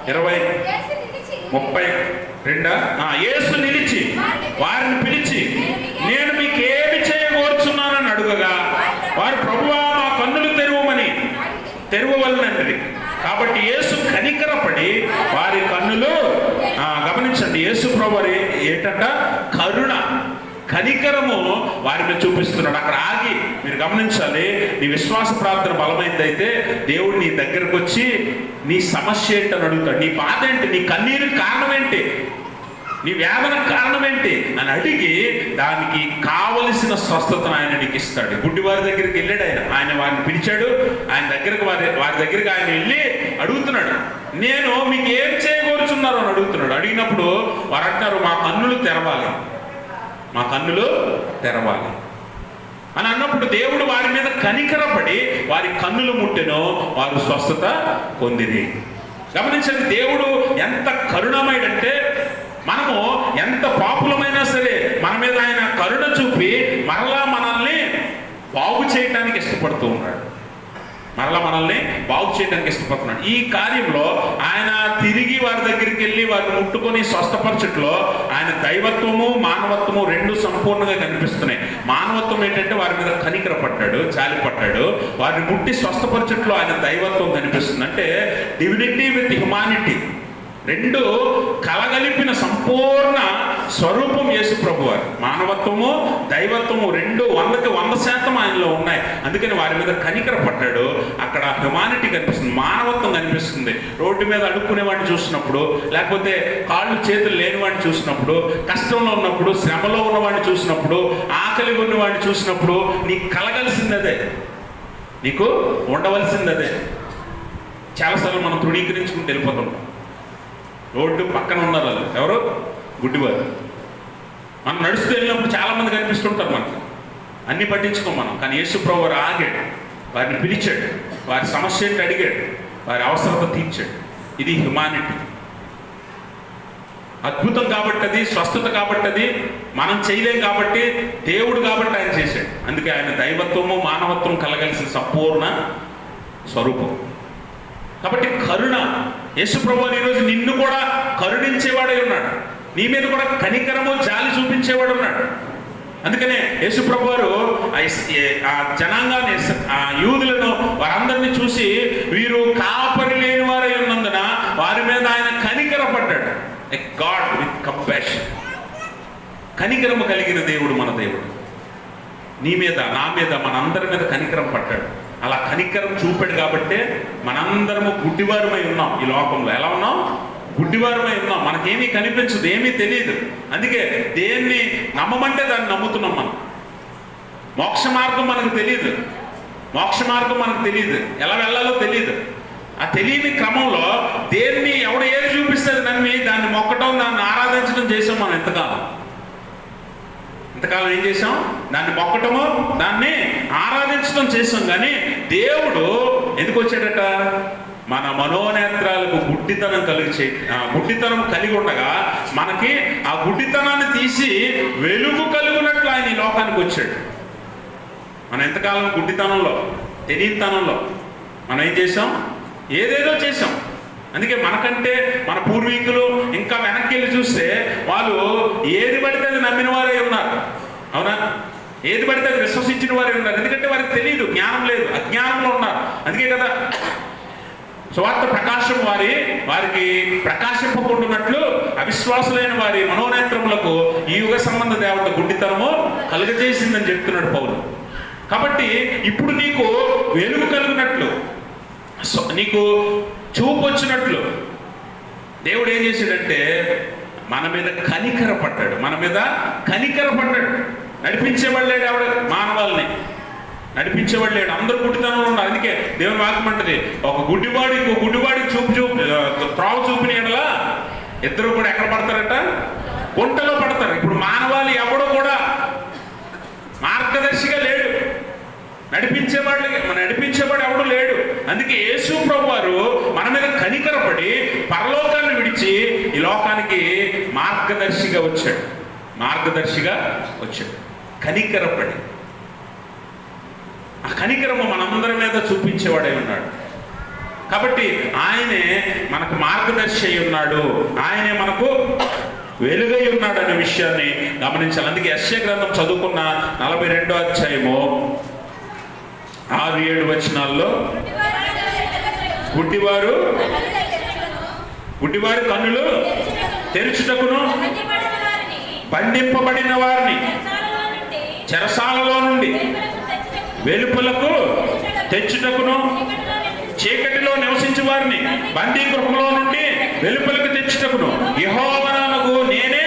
20:32. యేసు నిలిచి వారిని పిలిచి, నేను మీకు ఏమి చేయగోరుచున్నానని అడుగగా వారు, ప్రభువా మా కన్నులు తెరవవలెనన్నది. కాబట్టి యేసు కనికరపడి వారి కన్నులు, గమనించండి, యేసు ప్రభువారు ఏంటంట, కనికరము వారి మీద చూపిస్తున్నాడు. అక్కడ ఆగి మీరు గమనించాలి, నీ విశ్వాస ప్రార్థన బలమైందైతే దేవుడు నీ దగ్గరకు వచ్చి నీ సమస్య ఏంటని అడుగుతాడు, నీ బాధ ఏంటి, నీ కన్నీరు కారణం ఏంటి, నీ వేదన కారణం ఏంటి అని అడిగి దానికి కావలసిన స్వస్థతను ఆయన నీకు ఇస్తాడు. గుడ్డివారి దగ్గరికి వెళ్ళాడు ఆయన వారిని పిలిచాడు, ఆయన దగ్గరకు వారి దగ్గరికి ఆయన వెళ్ళి అడుగుతున్నాడు, నేను మీకు ఏం చేయగోరుచున్నారు అని అడుగుతున్నాడు. అడిగినప్పుడు వారు అంటారు, మా కన్నులు తెరవాలి, మా కన్నులు తెరవాలి అని అన్నప్పుడు దేవుడు వారి మీద కనికరపడి వారి కన్నులు ముట్టెనో వారు స్వస్థత పొందిరి. గమనించండి, దేవుడు ఎంత కరుణమయుడంటే మనము ఎంత పాపులమైనా సరే మన మీద ఆయన కరుణ చూపి మరలా మనల్ని బాగు చేయడానికి ఇష్టపడుతూ ఉన్నాడు. ఈ కార్యంలో ఆయన తిరిగి వారి దగ్గరికి వెళ్ళి వారిని ముట్టుకొని స్వస్థపరచట్లో ఆయన దైవత్వము మానవత్వము రెండు సంపూర్ణంగా కనిపిస్తున్నాయి. మానవత్వం ఏంటంటే వారి మీద కనికర పడ్డాడు, జాలి పడ్డాడు. వారిని ముట్టి స్వస్థపరచట్లో ఆయన దైవత్వం కనిపిస్తుంది. అంటే డివినిటీ విత్ హ్యుమానిటీ రెండు కలగలిపిన సంపూర్ణ స్వరూపం యేసు ప్రభువారు. మానవత్వము దైవత్వము రెండు 100% ఆయనలో ఉన్నాయి. అందుకని వారి మీద కనికర పడ్డాడు. అక్కడ హ్యుమానిటీ కనిపిస్తుంది, మానవత్వం కనిపిస్తుంది. రోడ్డు మీద అడుక్కునే వాడిని చూసినప్పుడు, లేకపోతే కాళ్ళు చేతులు లేని వాడిని చూసినప్పుడు, కష్టంలో ఉన్నప్పుడు, శ్రమలో ఉన్నవాడిని చూసినప్పుడు, ఆకలి ఉన్నవాడిని చూసినప్పుడు నీకు కలగలిసిందదే, నీకు ఉండవలసిందదే. చాలాసార్లు మనం తృణీకరించుకుంటూ వెళ్ళిపోతుంటాం. రోడ్డు పక్కన ఉన్నారు వాళ్ళు ఎవరు? గుడ్డివారు. మనం నడుస్తూ వెళ్ళినప్పుడు చాలామంది కనిపిస్తుంటారు మనకు, అన్ని పట్టించుకోం మనం. కానీ యేసు ప్రభువు ఆగాడు, వారిని పిలిచాడు, వారి సమస్య ఏంటి అడిగాడు, వారి అవసరత తీర్చాడు. ఇది హ్యుమానిటీ. అద్భుతం కాబట్టి అది, స్వస్థత కాబట్టి అది మనం చేయలేం కాబట్టి, దేవుడు కాబట్టి ఆయన చేశాడు. అందుకే ఆయన దైవత్వము మానవత్వం కలగలిసిన సంపూర్ణ స్వరూపం. కాబట్టి కరుణ, యేసు ప్రభువు ఈరోజు నిన్ను కూడా కరుణించేవాడై ఉన్నాడు. నీ మీద కూడా కనికరము జాలి చూపించేవాడు ఉన్నాడు. అందుకనే యేసు ప్రభు వారు ఆ జనాంగాన్ని, ఆ యూదులను వారందరినీ చూసి వీరు కాపరి లేని వారై ఉన్నందున వారి మీద ఆయన కనికరపడ్డాడు. ఎ గాడ్ విత్ కంపాషన్. కనికరము కలిగిన దేవుడు మన దేవుడు. నీ మీద, నా మీద, మనందరి మీద కనికరం పడ్డాడు. అలా కనికరం చూపాడు కాబట్టే మనందరము గుడ్డివారమై ఉన్నాం. ఈ లోకంలో ఎలా ఉన్నాం? గుడ్డివారమై ఉన్నాం. మనకేమీ కనిపించదు, ఏమీ తెలియదు. అందుకే దేన్ని నమ్మమంటే దాన్ని నమ్ముతున్నాం మనం. మోక్ష మార్గం మనకు తెలియదు, ఎలా వెళ్ళాలో తెలియదు. ఆ తెలియని క్రమంలో దేన్ని ఎవడు ఏది చూపిస్తుంది నమ్మి దాన్ని మొక్కటం, దాన్ని ఆరాధించడం చేసాం మనం. ఇంతకాలం ఏం చేసాం? దాన్ని మొక్కటము, దాన్ని ఆరాధించడం చేసాం. కానీ దేవుడు ఎందుకు వచ్చాడట? మన మనోనేత్రాలకు గుడ్డితనం కలిగి ఉండగా మనకి ఆ గుడ్డితనాన్ని తీసి వెలుగు కలుగునట్లు ఆయన ఈ లోకానికి వచ్చాడు. మనం ఎంతకాలం గుడ్డితనంలో, తెలియనితనంలో మనం ఏం చేసాం? ఏదేదో చేసాం. అందుకే మనకంటే మన పూర్వీకులు ఇంకా వెనక్కి వెళ్ళి చూస్తే వాళ్ళు ఏది పడితే అది నమ్మిన వారే ఉన్నారు. అవునా? ఏది పడితే అది విశ్వసించిన వారే ఉన్నారు. ఎందుకంటే వారికి తెలియదు, జ్ఞానం లేదు, అజ్ఞానంలో ఉన్నారు. అందుకే కదా సువార్త ప్రకాశం వారికి ప్రకాశింపకుండాన్నట్లు అవిశ్వాసులైన వారి మనోనేత్రములకు ఈ యుగ సంబంధ దేవత గుడ్డితనము కలుగజేసిందని చెప్తున్నాడు పౌలు. కాబట్టి ఇప్పుడు నీకు వెలుగు కలిగినట్లు, నీకు చూపు వచ్చినట్లు దేవుడు ఏం చేశాడంటే మన మీద కనికర పడ్డాడు. నడిపించేవాడు లేడు, ఆవిడ మానవాళ్ళని నడిపించేవాడు లేడు. అందరూ గుడ్డితనంలో ఉన్నారు. అందుకే దేవుని వాక్యం అంటది, ఒక గుడ్డివాడు ఇంకో గుడ్డివాడికి త్రోవ చూపిన ఎడల ఇద్దరు కూడా ఎక్కడ పడతారట? గుంటలో పడతారు. ఇప్పుడు మానవాళి ఎవడో కూడా మార్గదర్శిగా లేడు, నడిపించేవాడు ఎవడు లేడు. అందుకే యేసు ప్రభు వారు మన మీద కనికరపడి పరలోకాన్ని విడిచి ఈ లోకానికి మార్గదర్శిగా వచ్చాడు. కనికరపడి ఆ కనికరము మనందరి మీద చూపించేవాడై ఉన్నాడు. కాబట్టి ఆయనే మనకు మార్గదర్శి అయి ఉన్నాడు, ఆయనే మనకు వెలుగై ఉన్నాడు అనే విషయాన్ని గమనించాలి. అందుకే యెషయా గ్రంథం చదువుకున్న 42వ అధ్యాయము 6-7 వచనాల్లో గుడ్డివారి కన్నులు తెరుచుటకును, బంధింపబడిన వారిని చెరసాలలో నుండి వెలుపలకు తెచ్చుటకును, చీకటిలో నివసించే వారిని బందీ గృహంలో నుండి వెలుపలకు తెచ్చుటకును యెహోవానగు నేనే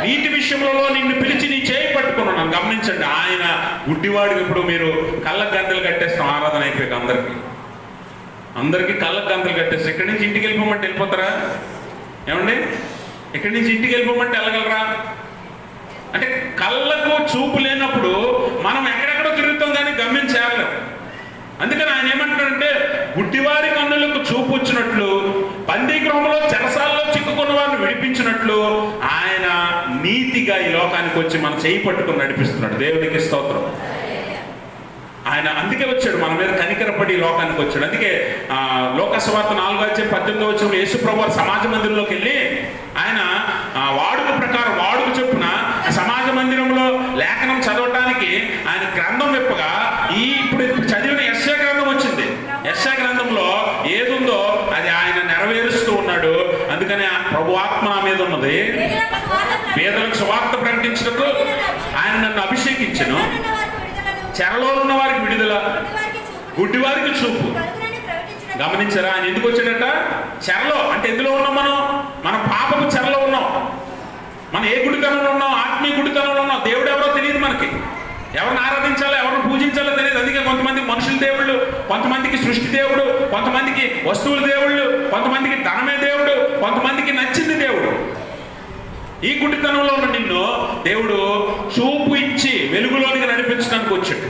నీటి విషయంలో నిన్ను పిలిచి నీ చేయి పట్టుకున్నాను. గమనించండి, ఆయన గుడ్డివాడికి ఇప్పుడు మీరు కళ్ళకు గంతలు కట్టేస్తాం. ఆరాధన అయిపోయాక అందరికీ కళ్ళకు గంతలు కట్టేస్తాం. ఇక్కడి నుంచి ఇంటికి వెళ్ళిపోమంటే వెళ్ళిపోతారా? ఏమండి? ఇక్కడి నుంచి ఇంటికి వెళ్ళిపోమంటే వెళ్ళగలరా? అంటే కళ్ళకు చూపు లేనప్పుడు మనం ఎక్కడెక్కడో తిరుగుతాం కానీ గమ్యం చేరలేం. అందుకని ఆయన ఏమంటాడంటే, గుడ్డివారి కన్నులకు చూపు వచ్చినట్లు, బందీ గృహంలో చెరసాల్లో చిక్కుకున్న వారిని విడిపించినట్లు ఆయన నీతిగా ఈ లోకానికి వచ్చి మన చేయి పట్టుకుని నడిపిస్తున్నాడు. దేవునికి స్తోత్రం. ఆయన అందుకే వచ్చాడు, మన మీద కనికరపడి లోకానికి వచ్చాడు. అందుకే లోకసువార్త 4:18 యేసు ప్రభువు సమాజ మందిరంలోకి వెళ్ళి ఆయన వాడుక ప్రకారం వాడుక చొప్పున సమాజ మందిరంలో లేఖనం చదవటానికి ఆయన గ్రంథం విప్పగా ఇప్పుడు చదివిన యెషయా గ్రంథం వచ్చింది. యెషయా గ్రంథంలో ఏదుందో అది ఆయన నెరవేరుస్తూ ఉన్నాడు. అందుకని ప్రభు ఆత్మ నా మీద ఉన్నది, పేదలకు సువార్త ప్రకటించినప్పుడు ఆయన నన్ను అభిషేకించెను, చెరలో ఉన్న వారికి విడుదల, గుడ్డి వారికి చూపు. గమనించారా? ఆయన ఎందుకు వచ్చాడట? చెరలో అంటే ఎందులో ఉన్నాం మనం పాపపు చెరలో ఉన్నాం. మనం ఏ గుడితనంలో ఉన్నాం? ఆత్మీయ గుడితనంలో ఉన్నాం. దేవుడు ఎవరో తెలియదు మనకి, ఎవరిని ఆరాధించాలో ఎవరిని పూజించాలో తెలియదు. అందుకే కొంతమందికి మనుషుల దేవుళ్ళు, కొంతమందికి సృష్టి దేవుడు, కొంతమందికి వస్తువుల దేవుళ్ళు, కొంతమందికి ధనమే దేవుడు, కొంతమందికి నచ్చింది దేవుడు. ఈ గుడితనంలో ఉన్న నిన్ను దేవుడు చూపు ఇచ్చి వెలుగులోనికి నడిపించడానికి వచ్చాడు,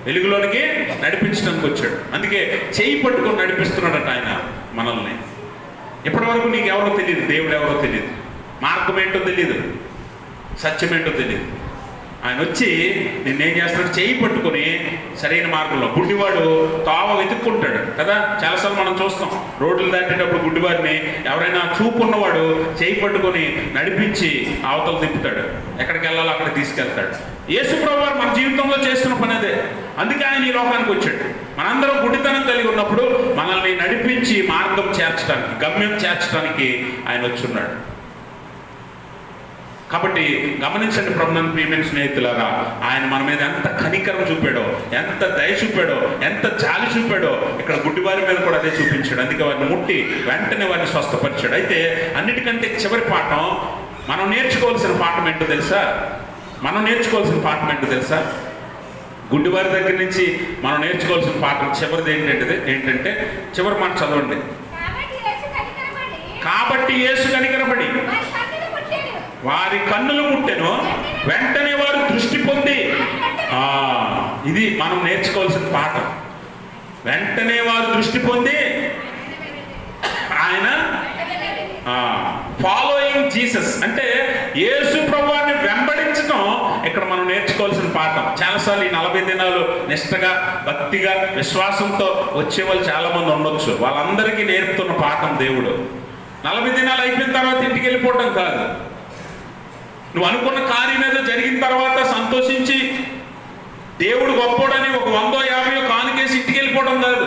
వెలుగులోనికి నడిపించడానికి వచ్చాడు. అందుకే చేయి పట్టుకొని నడిపిస్తున్నాడట ఆయన మనల్ని. ఇప్పటి వరకు నీకు ఎవరో తెలియదు, దేవుడు ఎవరో తెలియదు, మార్గం ఏంటో తెలియదు, సత్యం ఏంటో తెలియదు. ఆయన వచ్చి నిన్నేం చేస్తున్నాడు? చేయి పట్టుకొని సరైన మార్గంలో. గుడ్డివాడు తావ వెతుక్కుంటాడు కదా, చాలాసార్లు మనం చూస్తాం రోడ్లు దాటేటప్పుడు గుడ్డివాడిని ఎవరైనా చూపు ఉన్నవాడు చేయి పట్టుకొని నడిపించి అవతల తిప్పుతాడు, ఎక్కడికి వెళ్ళాలో అక్కడికి తీసుకెళ్తాడు. యేసు ప్రభువు మన జీవితంలో చేస్తున్న పని అదే. అందుకే ఆయన ఈ లోకానికి వచ్చాడు. మనందరం గుడ్డితనం కలిగి ఉన్నప్పుడు మనల్ని నడిపించి మార్గం చేర్చడానికి, గమ్యం చేర్చడానికి ఆయన వచ్చున్నాడు. కాబట్టి గమనించండి ప్రభువునందు ప్రియమైన స్నేహితులారా, ఆయన మన మీద ఎంత కనికరం చూపాడో, ఎంత దయ చూపాడో, ఎంత జాలి చూపాడో ఇక్కడ గుడ్డివారి మీద కూడా అదే చూపించాడు. అందుకే వారిని ముట్టి వెంటనే వారిని స్వస్థపరిచాడు. అయితే అన్నిటికంటే చివరి పాఠం, మనం నేర్చుకోవాల్సిన పాఠం ఏంటో తెలుసా? గుడ్డివారి దగ్గర నుంచి మనం నేర్చుకోవాల్సిన పాఠం చివరిది ఏంటంటే చివరి మాట చదవండి. కాబట్టి యేసు కనికరపడి వారి కన్నులు ముట్టెను, వెంటనే వారు దృష్టి పొంది. ఇది మనం నేర్చుకోవాల్సిన పాఠం. వెంటనే వారు దృష్టి పొంది ఆయన ఫాలోయింగ్ జీసస్ అంటే యేసు ప్రభువుని వెంబడించడం ఇక్కడ మనం నేర్చుకోవాల్సిన పాఠం. చాలాసార్లు ఈ 40 దినాలు నిష్టగా, భక్తిగా, విశ్వాసంతో వచ్చే వాళ్ళు చాలా మంది ఉండొచ్చు. వాళ్ళందరికీ నేర్పుతున్న పాఠం దేవుడు. 40 దినాలు అయిపోయిన తర్వాత ఇంటికి వెళ్ళిపోవటం కాదు. నువ్వు అనుకున్న కార్యం ఏదో జరిగిన తర్వాత సంతోషించి దేవుడు గొప్పోడని ఒక 100-50 కానుకేసి ఇంటికి వెళ్ళిపోవడం కాదు.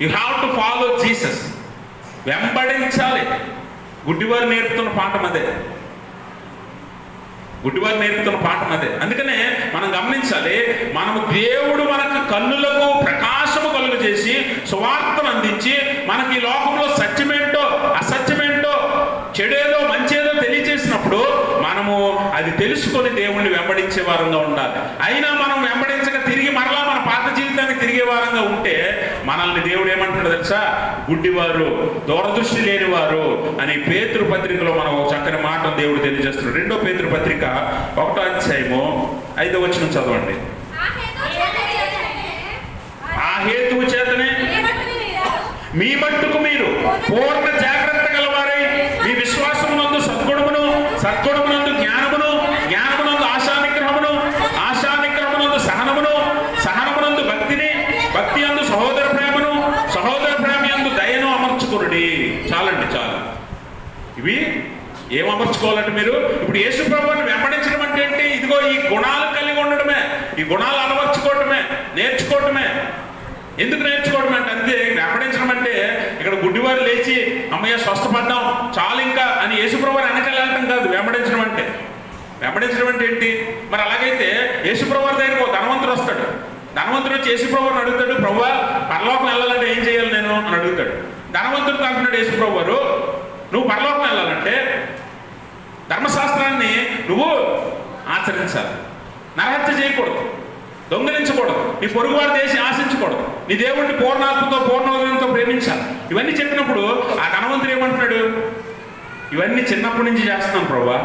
You have to follow Jesus. వెంబడించాలి. గుడ్డివారు నేర్పుతున్న పాఠం అదే. అందుకనే మనం గమనించాలి, మనము దేవుడు మనకు కన్నులకు ప్రకాశము కలుగు చేసి సువార్తను అందించి మనకి ఈ లోకంలో సత్యమేంటో అసత్యమేంటో చెడేదో మంచేదో తెలియజేసినప్పుడు మనము అది తెలుసుకొని దేవుణ్ణి వెంబడించే వారంగా ఉండాలి. అయినా మనం వెంబడించక తిరిగి మరలా మన పాత జీవితానికి తిరిగే వారంగా ఉంటే మనల్ని దేవుడు ఏమంటాడు తెలుసా? గుడ్డివారు, దూరదృష్టి లేనివారు అని పేతురు పత్రికలో మనం ఒక చక్కని మాట దేవుడు తెలియజేస్తున్నాడు. 2వ పేతురు పత్రిక 1వ అధ్యాయము 5వ వచనం చదవండి. ఆ హేతువు చేతనే మీ మట్టుకు మీరు పూర్ణ జాగ్రత్త గలవారై మీ విశ్వాసమునందు సద్గుణమునందు జ్ఞానమునందు ఆశానిగ్రహమునందు సహనమునందు భక్తి యందు సహోదర ప్రేమ యందు దయను అమర్చుకొనుడి. చాలు. ఇవి ఏం అమర్చుకోవాలంటే మీరు ఇప్పుడు యేసు ప్రభువుని వెంబడించడం అంటే ఏంటి? ఇదిగో ఈ గుణాలు కలిగి ఉండడమే, ఈ గుణాలు అలవర్చుకోవటమే, నేర్చుకోవటమే. ఎందుకు నేర్చుకోవడం అంటే అంతే. వెంబడించడం అంటే ఇక్కడ గుడ్డివారు లేచి అమ్మయ్య స్వస్థపడ్డాం చాలు ఇంకా అని యేసుప్రభువుని వెనకాలటం కాదు. వెంబడించడం అంటే ఏంటి? మరి అలాగైతే యేసుప్రభువు దగ్గరికి ఒక ధనవంతుడు వస్తాడు. ధనవంతుడు వచ్చి యేసుప్రభువుని అడుగుతాడు, ప్రభువా పరలోకం వెళ్ళాలంటే ఏం చేయాలి నేను అని అడుగుతాడు. ధనవంతుడితో అంటున్నాడు యేసుప్రభువు, నువ్వు పరలోకం వెళ్ళాలంటే ధర్మశాస్త్రాన్ని నువ్వు ఆచరించాలి, నరహత్య చేయకూడదు, దొంగలించకూడదు, నీ పొరుగువారి దేశం ఆశించకూడదు, నీ దేవుడిని పూర్ణాత్మతో పూర్ణోదయంతో ప్రేమించాలి. ఇవన్నీ చెప్పినప్పుడు ఆ ధనవంతుడు ఏమంటున్నాడు? ఇవన్నీ చిన్నప్పటి నుంచి చేస్తున్నాను ప్రభువా,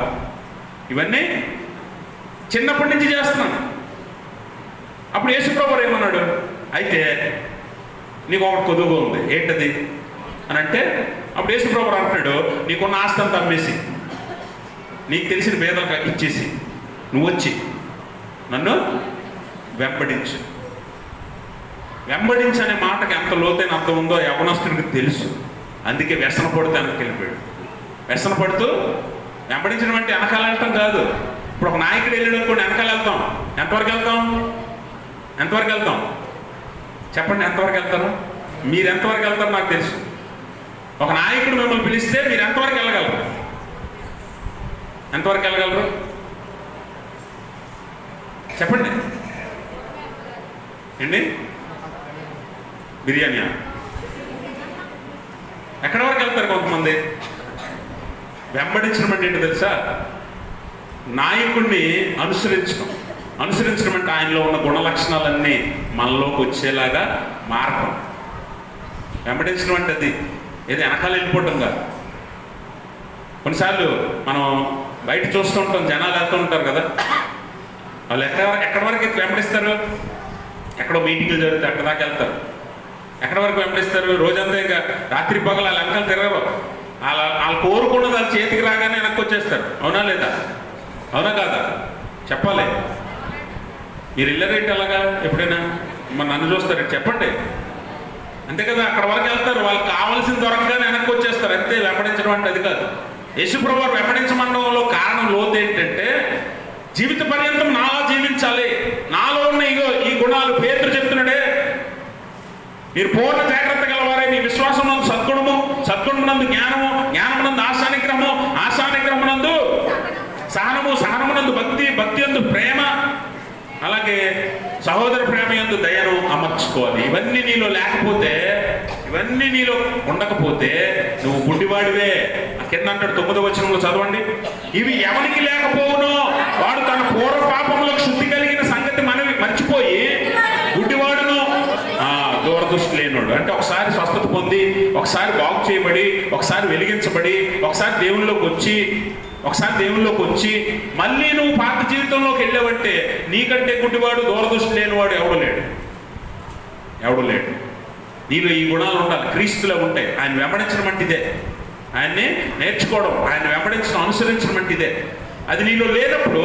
ఇవన్నీ చిన్నప్పటి నుంచి చేస్తున్నాను. అప్పుడు యేసుప్రభువు ఏమన్నాడు, అయితే నీకు ఒకటి కొదువుగా ఉంది, ఏంటది అని అంటే, అప్పుడు యేసుప్రభువు అంటున్నాడు, నీకున్న ఆస్తి అంతా అమ్మేసి నీకు తెలిసిన పేదలకు ఇచ్చేసి నువ్వు వచ్చి నన్ను వెంబడించు. వెంబడించు అనే మాటకి ఎంత లోతైన అర్థం ఉందో యవనస్తుడికి తెలుసు. అందుకే వ్యసన పడుతూ వెనక్కి వెళ్ళిపోయాడు. వ్యసన పడుతూ వెంబడించడం అంటే వెనకాల వెళ్ళటం కాదు. ఇప్పుడు ఒక నాయకుడు వెళ్ళాడు అనుకోండి, వెనకాల వెళ్తాం. ఎంతవరకు వెళ్తాం? ఎంతవరకు వెళ్తాం చెప్పండి? ఎంతవరకు వెళ్తారు? మీరు ఎంతవరకు వెళ్తారు నాకు తెలుసు. ఒక నాయకుడు మిమ్మల్ని పిలిస్తే మీరు ఎంతవరకు వెళ్ళగలరు? ఎంతవరకు వెళ్ళగలరు చెప్పండి? ఏంటి? బిర్యానీ ఎక్కడి వరకు వెళ్తారు కొంతమంది? వెంబడించడం అంటే ఏంటో తెలుసా? నాయకుడిని అనుసరించడం అంటే ఆయనలో ఉన్న గుణ లక్షణాలన్నీ మనలోకి వచ్చేలాగా మార్గం. వెంబడించడం అంటే అది ఏది వెనకాల వెళ్ళిపోవటం కాదు. కొన్నిసార్లు మనం బయట చూస్తూ ఉంటాం, జనాలు వెళ్తూ ఉంటారు కదా, వాళ్ళు ఎక్కడి వరకు వెంబడిస్తారు? ఎక్కడో మీటింగ్లు జరిగితే అక్కడ దాకా వెళ్తారు. ఎక్కడి వరకు వెంబడిస్తారు? రోజంతా ఇంకా రాత్రి పగలు వాళ్ళ వెనకాల తిరగరు. వాళ్ళు కోరుకున్నది వాళ్ళ చేతికి రాగానే వెనక్కి వచ్చేస్తారు. అవునా లేదా? అవునా కాదా? చెప్పాలి. మీరు వెళ్ళరేంటి అలాగా? ఎప్పుడైనా మరి నన్ను చూస్తారు చెప్పండి. అంతే కదా, అక్కడ వరకు వెళ్తారు, వాళ్ళకి కావాల్సిన దొరకగానే వెనక్కి వచ్చేస్తారు. అంతే వెంబడించడం అంటే అది కాదు. యేసుప్రభువు వెంబడించమండంలో కారణం లోతు ఏంటంటే, జీవిత పర్యంతం నాలా జీవించాలి, నాలో ఉన్న ఈ గుణాలు. పేతురు చెప్తున్నాడే, మీరు పూర్ణ జాగ్రత్త గలవారే, మీ విశ్వాసం నందు సద్గుణమునందు జ్ఞానము, జ్ఞానమునందు ఆశానిగ్రహమునందు సహనమునందు భక్తి యందు ప్రేమ, అలాగే సహోదర ప్రేమ యందు దయను అమర్చుకోవాలి. ఇవన్నీ నీలో లేకపోతే, ఇవన్నీ నీలో ఉండకపోతే నువ్వు గుడ్డివాడివే. కింద అంటాడు 9వ వచనంలో చదవండి, ఇవి ఎవరికి లేకపోవునో వాడు తన పూర్వ పాపములకు శుద్ధి కలిగిన సంగతి మర్చిపోయి గుడ్డివాడును దూరదృష్టి లేనివాడు. అంటే ఒకసారి స్వస్థత పొంది, ఒకసారి బాగు చేయబడి, ఒకసారి వెలిగించబడి, ఒకసారి దేవునిలోకి వచ్చి మళ్ళీ నువ్వు పాత జీవితంలోకి వెళ్ళావంటే నీకంటే గుడ్డివాడు, దూరదృష్టి లేనివాడు ఎవడు లేడు. నీలో ఈ గుణాలు ఉండాలి, క్రీస్తులో ఉంటాయి. ఆయన వెంబడించడం అంటే ఇదే, ఆయన్ని నేర్చుకోవడం, ఆయన వెంబడించడం, అనుసరించడం అంటే ఇదే. అది నీలో లేనప్పుడు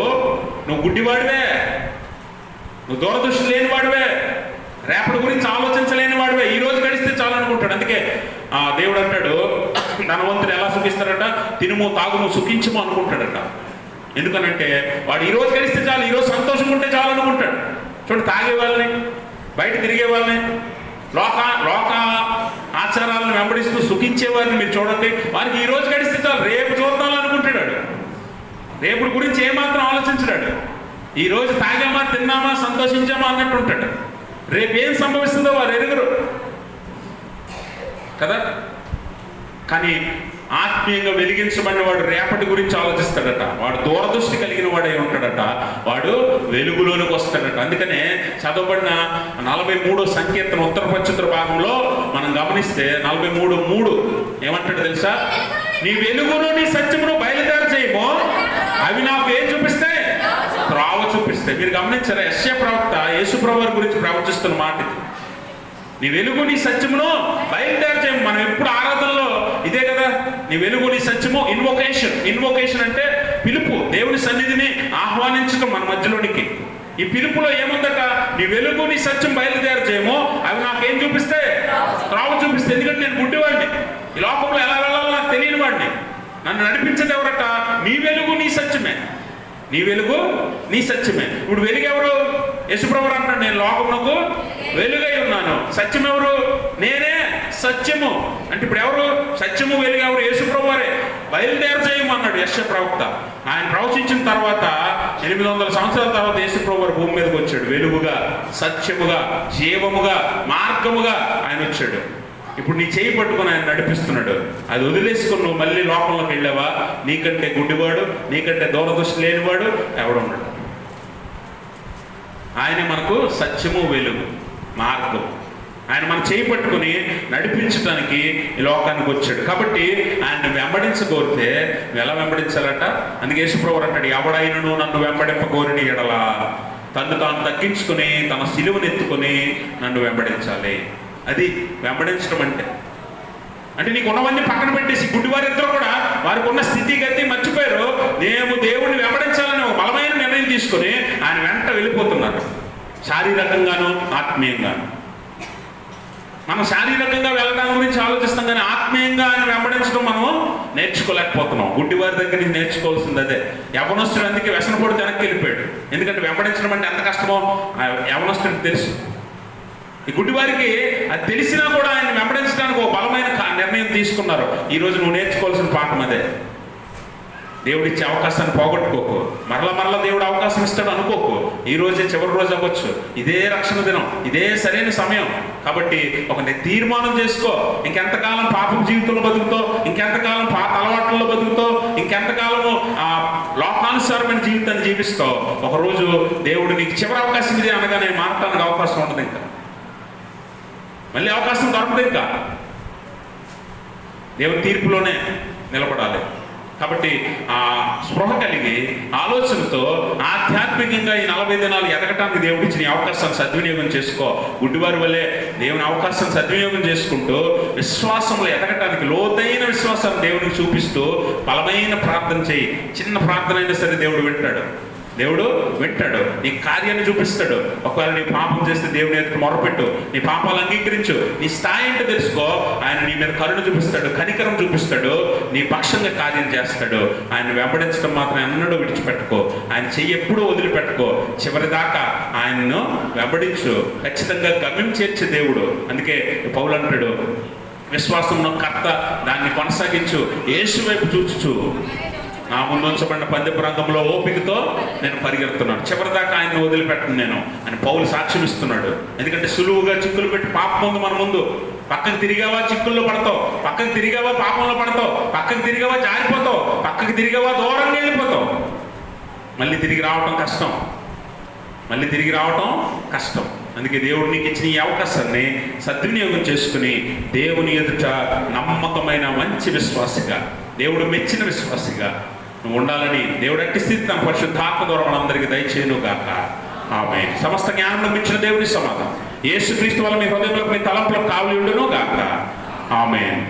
నువ్వు గుడ్డివాడివే, నువ్వు దూరదృష్టి లేనివాడివే, రేపటి గురించి ఆలోచించలేని వాడివే. ఈ రోజు గడిస్తే చాలు అనుకుంటాడు. అందుకే దేవుడు అంటాడు, ధనవంతుడు ఎలా సుఖిస్తాడట? తినుము తాగుము సుఖించము అనుకుంటాడట. ఎందుకనంటే వాడు ఈ రోజు గడిస్తే చాలు, ఈరోజు సంతోషంగా ఉంటే చాలు అనుకుంటాడు. చూడండి, తాగే వాళ్ళని, బయట తిరిగే వాళ్ళని, లోక ఆచారాలను వెంబడిస్తూ సుఖించే వారిని మీరు చూడండి, వారికి ఈ రోజు గడిస్తే చాలు, రేపు చూద్దాం అనుకుంటాడు. రేపుడి గురించి ఏమాత్రం ఆలోచించడాడు. ఈ రోజు తాగామా, తిన్నామా, సంతోషించామా అన్నట్టు ఉంటాడు. రేపేం సంభవిస్తుందో వారు ఎరుగురు కదా. కానీ ఆత్మీయంగా వెలిగించబడిన వాడు రేపటి గురించి ఆలోచిస్తాడట. వాడు దూరదృష్టి కలిగిన వాడై ఉంటాడట. వాడు వెలుగులోనికి వస్తాడట. అందుకనే చదవబడిన 43వ సంకీర్తన ఉత్తర పశ్చిమ భాగంలో మనం గమనిస్తే 43:3 ఏమంటాడు తెలుసా? నీ వెలుగును నీ సత్యమును బయలుదేర చేయమో, అవి నాకు ఏం చూపిస్తాయి? త్రావ చూపిస్తాయి. మీరు గమనించారా? యెషయా ప్రవక్త యేసుప్రభువు గురించి ప్రవచిస్తున్న మాట ఇది. నీ వెలుగు నీ సత్యమును బయలుదేర చేయము. మనం ఎప్పుడు ఆరాధనలో ఇదే కదా, నీ వెలుగు నీ సత్యము. ఇన్వొకేషన్ అంటే పిలుపు, దేవుని సన్నిధిని ఆహ్వానించడం మన మధ్యలోనికి. ఈ పిలుపులో ఏముందట? నీ వెలుగు నీ సత్యం బయలుదేర చేయము, అవి నాకేం చూపిస్తే? త్రావ చూపిస్తే. ఎందుకంటే నేను గుడ్డివాడిని, ఈ లోకంలో ఎలా వెళ్ళాలో నాకు తెలియని వాడిని. నన్ను నడిపించేది ఎవరట? నీ వెలుగు నీ సత్యమే. నీ వెలుగు నీ సత్యమే. ఇప్పుడు వెలుగు ఎవరు? యేసుప్రభువు అంటాడు, నేను లోకమునకు వెలుగై ఉన్నాను. సత్యం ఎవరు? నేనే సత్యము. అంటే ఇప్పుడు ఎవరు సత్యము, వెలుగు ఎవరు? యేసుప్రభువే. బయలుదేర చేయము అన్నాడు యెషయా ప్రవక్త. ఆయన ప్రవచించిన తర్వాత 800 సంవత్సరాల తర్వాత యేసుప్రభువు భూమి మీదకి వచ్చాడు. వెలుగుగా, సత్యముగా, జీవముగా, మార్గముగా ఆయన వచ్చాడు. ఇప్పుడు నీ చేయి పట్టుకుని ఆయన నడిపిస్తున్నాడు. అది వదిలేసుకుని నువ్వు మళ్ళీ లోకంలోకి వెళ్ళావా, నీకంటే గుడ్డివాడు, నీకంటే దూరదృష్టి లేనివాడు ఎవడున్నాడు? ఆయనే మనకు సత్యము, వెలుగు, మార్గం. ఆయన మన చేయి పట్టుకుని నడిపించడానికి ఈ లోకానికి వచ్చాడు. కాబట్టి ఆయన్ని వెంబడించగోరితే ఎలా వెంబడించాలట? అందుకే యేసుప్రభువు అంటాడు, ఎవడైనను నన్ను వెంబడింపగోరిని ఎడల తను తాను తగ్గించుకుని తన సిలువను ఎత్తుకొని నన్ను వెంబడించాలి. అది వెంబడించడం అంటే నీకు ఉన్నవన్నీ పక్కన పెట్టేసి, గుడ్డివారిద్దరూ కూడా వారికి ఉన్న స్థితిగతి మర్చిపోయారు. మేము దేవుణ్ణి వెంబడించాలని ఒక బలమైన నిర్ణయం తీసుకొని ఆయన వెంట వెళ్ళిపోతున్నారు, శారీరకంగాను ఆత్మీయంగాను. మనం శారీరకంగా వెళ్ళడం గురించి ఆలోచిస్తాం, కానీ ఆత్మీయంగా ఆయన వెంబడించడం మనం నేర్చుకోలేకపోతున్నాం. గుడ్డివారి దగ్గర నుంచి నేర్చుకోవాల్సింది అదే. యవనస్తుడు అందుకే వ్యసన పడి వెనక్కి వెళ్ళిపోయాడు. ఎందుకంటే వెంబడించడం అంటే ఎంత కష్టమో యవనస్తుడికి తెలుసు. ఈ గుడ్డివారికి అది తెలిసినా కూడా ఆయన వెంబడించడానికి ఒక బలమైన నిర్ణయం తీసుకున్నారు. ఈరోజు నువ్వు నేర్చుకోవాల్సిన పాఠం అదే. దేవుడిచ్చే అవకాశాన్ని పోగొట్టుకోకు. మరలా దేవుడు అవకాశం ఇస్తాడు అనుకోకు. ఈ రోజే చివరి రోజు అవ్వచ్చు, ఇదే రక్షణ దినం, ఇదే సరైన సమయం. కాబట్టి ఒక తీర్మానం చేసుకో. ఇంకెంతకాలం పాపం జీవితంలో బతుకుతో, ఇంకెంతకాలం పాత అలవాట్లలో బతుకుతో, ఇంకెంతకాలము లోకానుసారమైన జీవితాన్ని జీవిస్తావు. ఒకరోజు దేవుడు నీకు చివరి అవకాశం ఇదే అనగానే మారటానికి అవకాశం ఉండదు. ఇంకా మళ్ళీ అవకాశం దొరకదు. ఇంకా దేవుని తీర్పులోనే నిలబడాలి. కాబట్టి ఆ స్పృహ కలిగి ఆలోచనతో ఆధ్యాత్మికంగా ఈ 40 దినాలు ఎదగటానికి దేవుడు ఇచ్చిన అవకాశాన్ని సద్వినియోగం చేసుకో. గుడ్డివారి వల్లే దేవుని అవకాశాన్ని సద్వినియోగం చేసుకుంటూ విశ్వాసంలో ఎదగటానికి లోతైన విశ్వాసాన్ని దేవుడికి చూపిస్తూ బలమైన ప్రార్థన చేయి. చిన్న ప్రార్థన అయినా సరే దేవుడు వింటాడు. నీ కార్యాన్ని చూపిస్తాడు. ఒకవేళ నీ పాపం చేస్తే దేవుని ఎదుట మొరపెట్టు, నీ పాపాలు అంగీకరించు, నీ స్థాయి ఏంటో తెలుసుకో. ఆయన నీ మీద కరుణ చూపిస్తాడు, కనికరం చూపిస్తాడు, నీ పక్షంగా కార్యం చేస్తాడు. ఆయన వెంబడించడం మాత్రం ఎన్నడూ విడిచిపెట్టుకో. ఆయన చెయ్యి ఎప్పుడూ వదిలిపెట్టుకో. చివరిదాకా ఆయన్ను వెంబడించు. ఖచ్చితంగా గమ్యం చేర్చే దేవుడు. అందుకే పౌలు అంటాడు, విశ్వాసంలో కర్త, దాన్ని కొనసాగించు, యేసు వైపు చూచుచు నా ముందు ఉంచబడిన పందెపు రంగంలో ఓపికతో నేను పరిగెడుతున్నాను, చివరిదాకా ఆయన్ని వదిలిపెట్టను నేను అని పౌలు సాక్ష్యం ఇస్తున్నాడు. ఎందుకంటే సులువుగా చిక్కులు పెట్టి పాపం ఉంది మన ముందు. పక్కకు తిరిగావా చిక్కుల్లో పడతావు, పక్కకు తిరిగావా పాపంలో పడతావు, పక్కకు తిరిగావా జారిపోతావు, పక్కకు తిరిగావా దూరంగా వెళ్ళిపోతావు. మళ్ళీ తిరిగి రావటం కష్టం. అందుకే దేవుడు నీకు ఇచ్చిన ఈ అవకాశాన్ని సద్వినియోగం చేసుకుని దేవుని ఎదుట నమ్మకమైన మంచి విశ్వాసిగా, దేవుడు మెచ్చిన విశ్వాసిగా నువ్వు ఉండాలని దేవుడు అట్టి స్థితి తన పరిశుద్ధాత్మ ద్వారా మనందరికీ దయచేయును గాక. ఆమేన్. సమస్త జ్ఞానం ఇచ్చిన దేవుని సమాధానం యేసుక్రీస్తు వల్ల మీ హృదయంలో మీ తలంపులకు కావలి ఉండును గాక. ఆమేన్.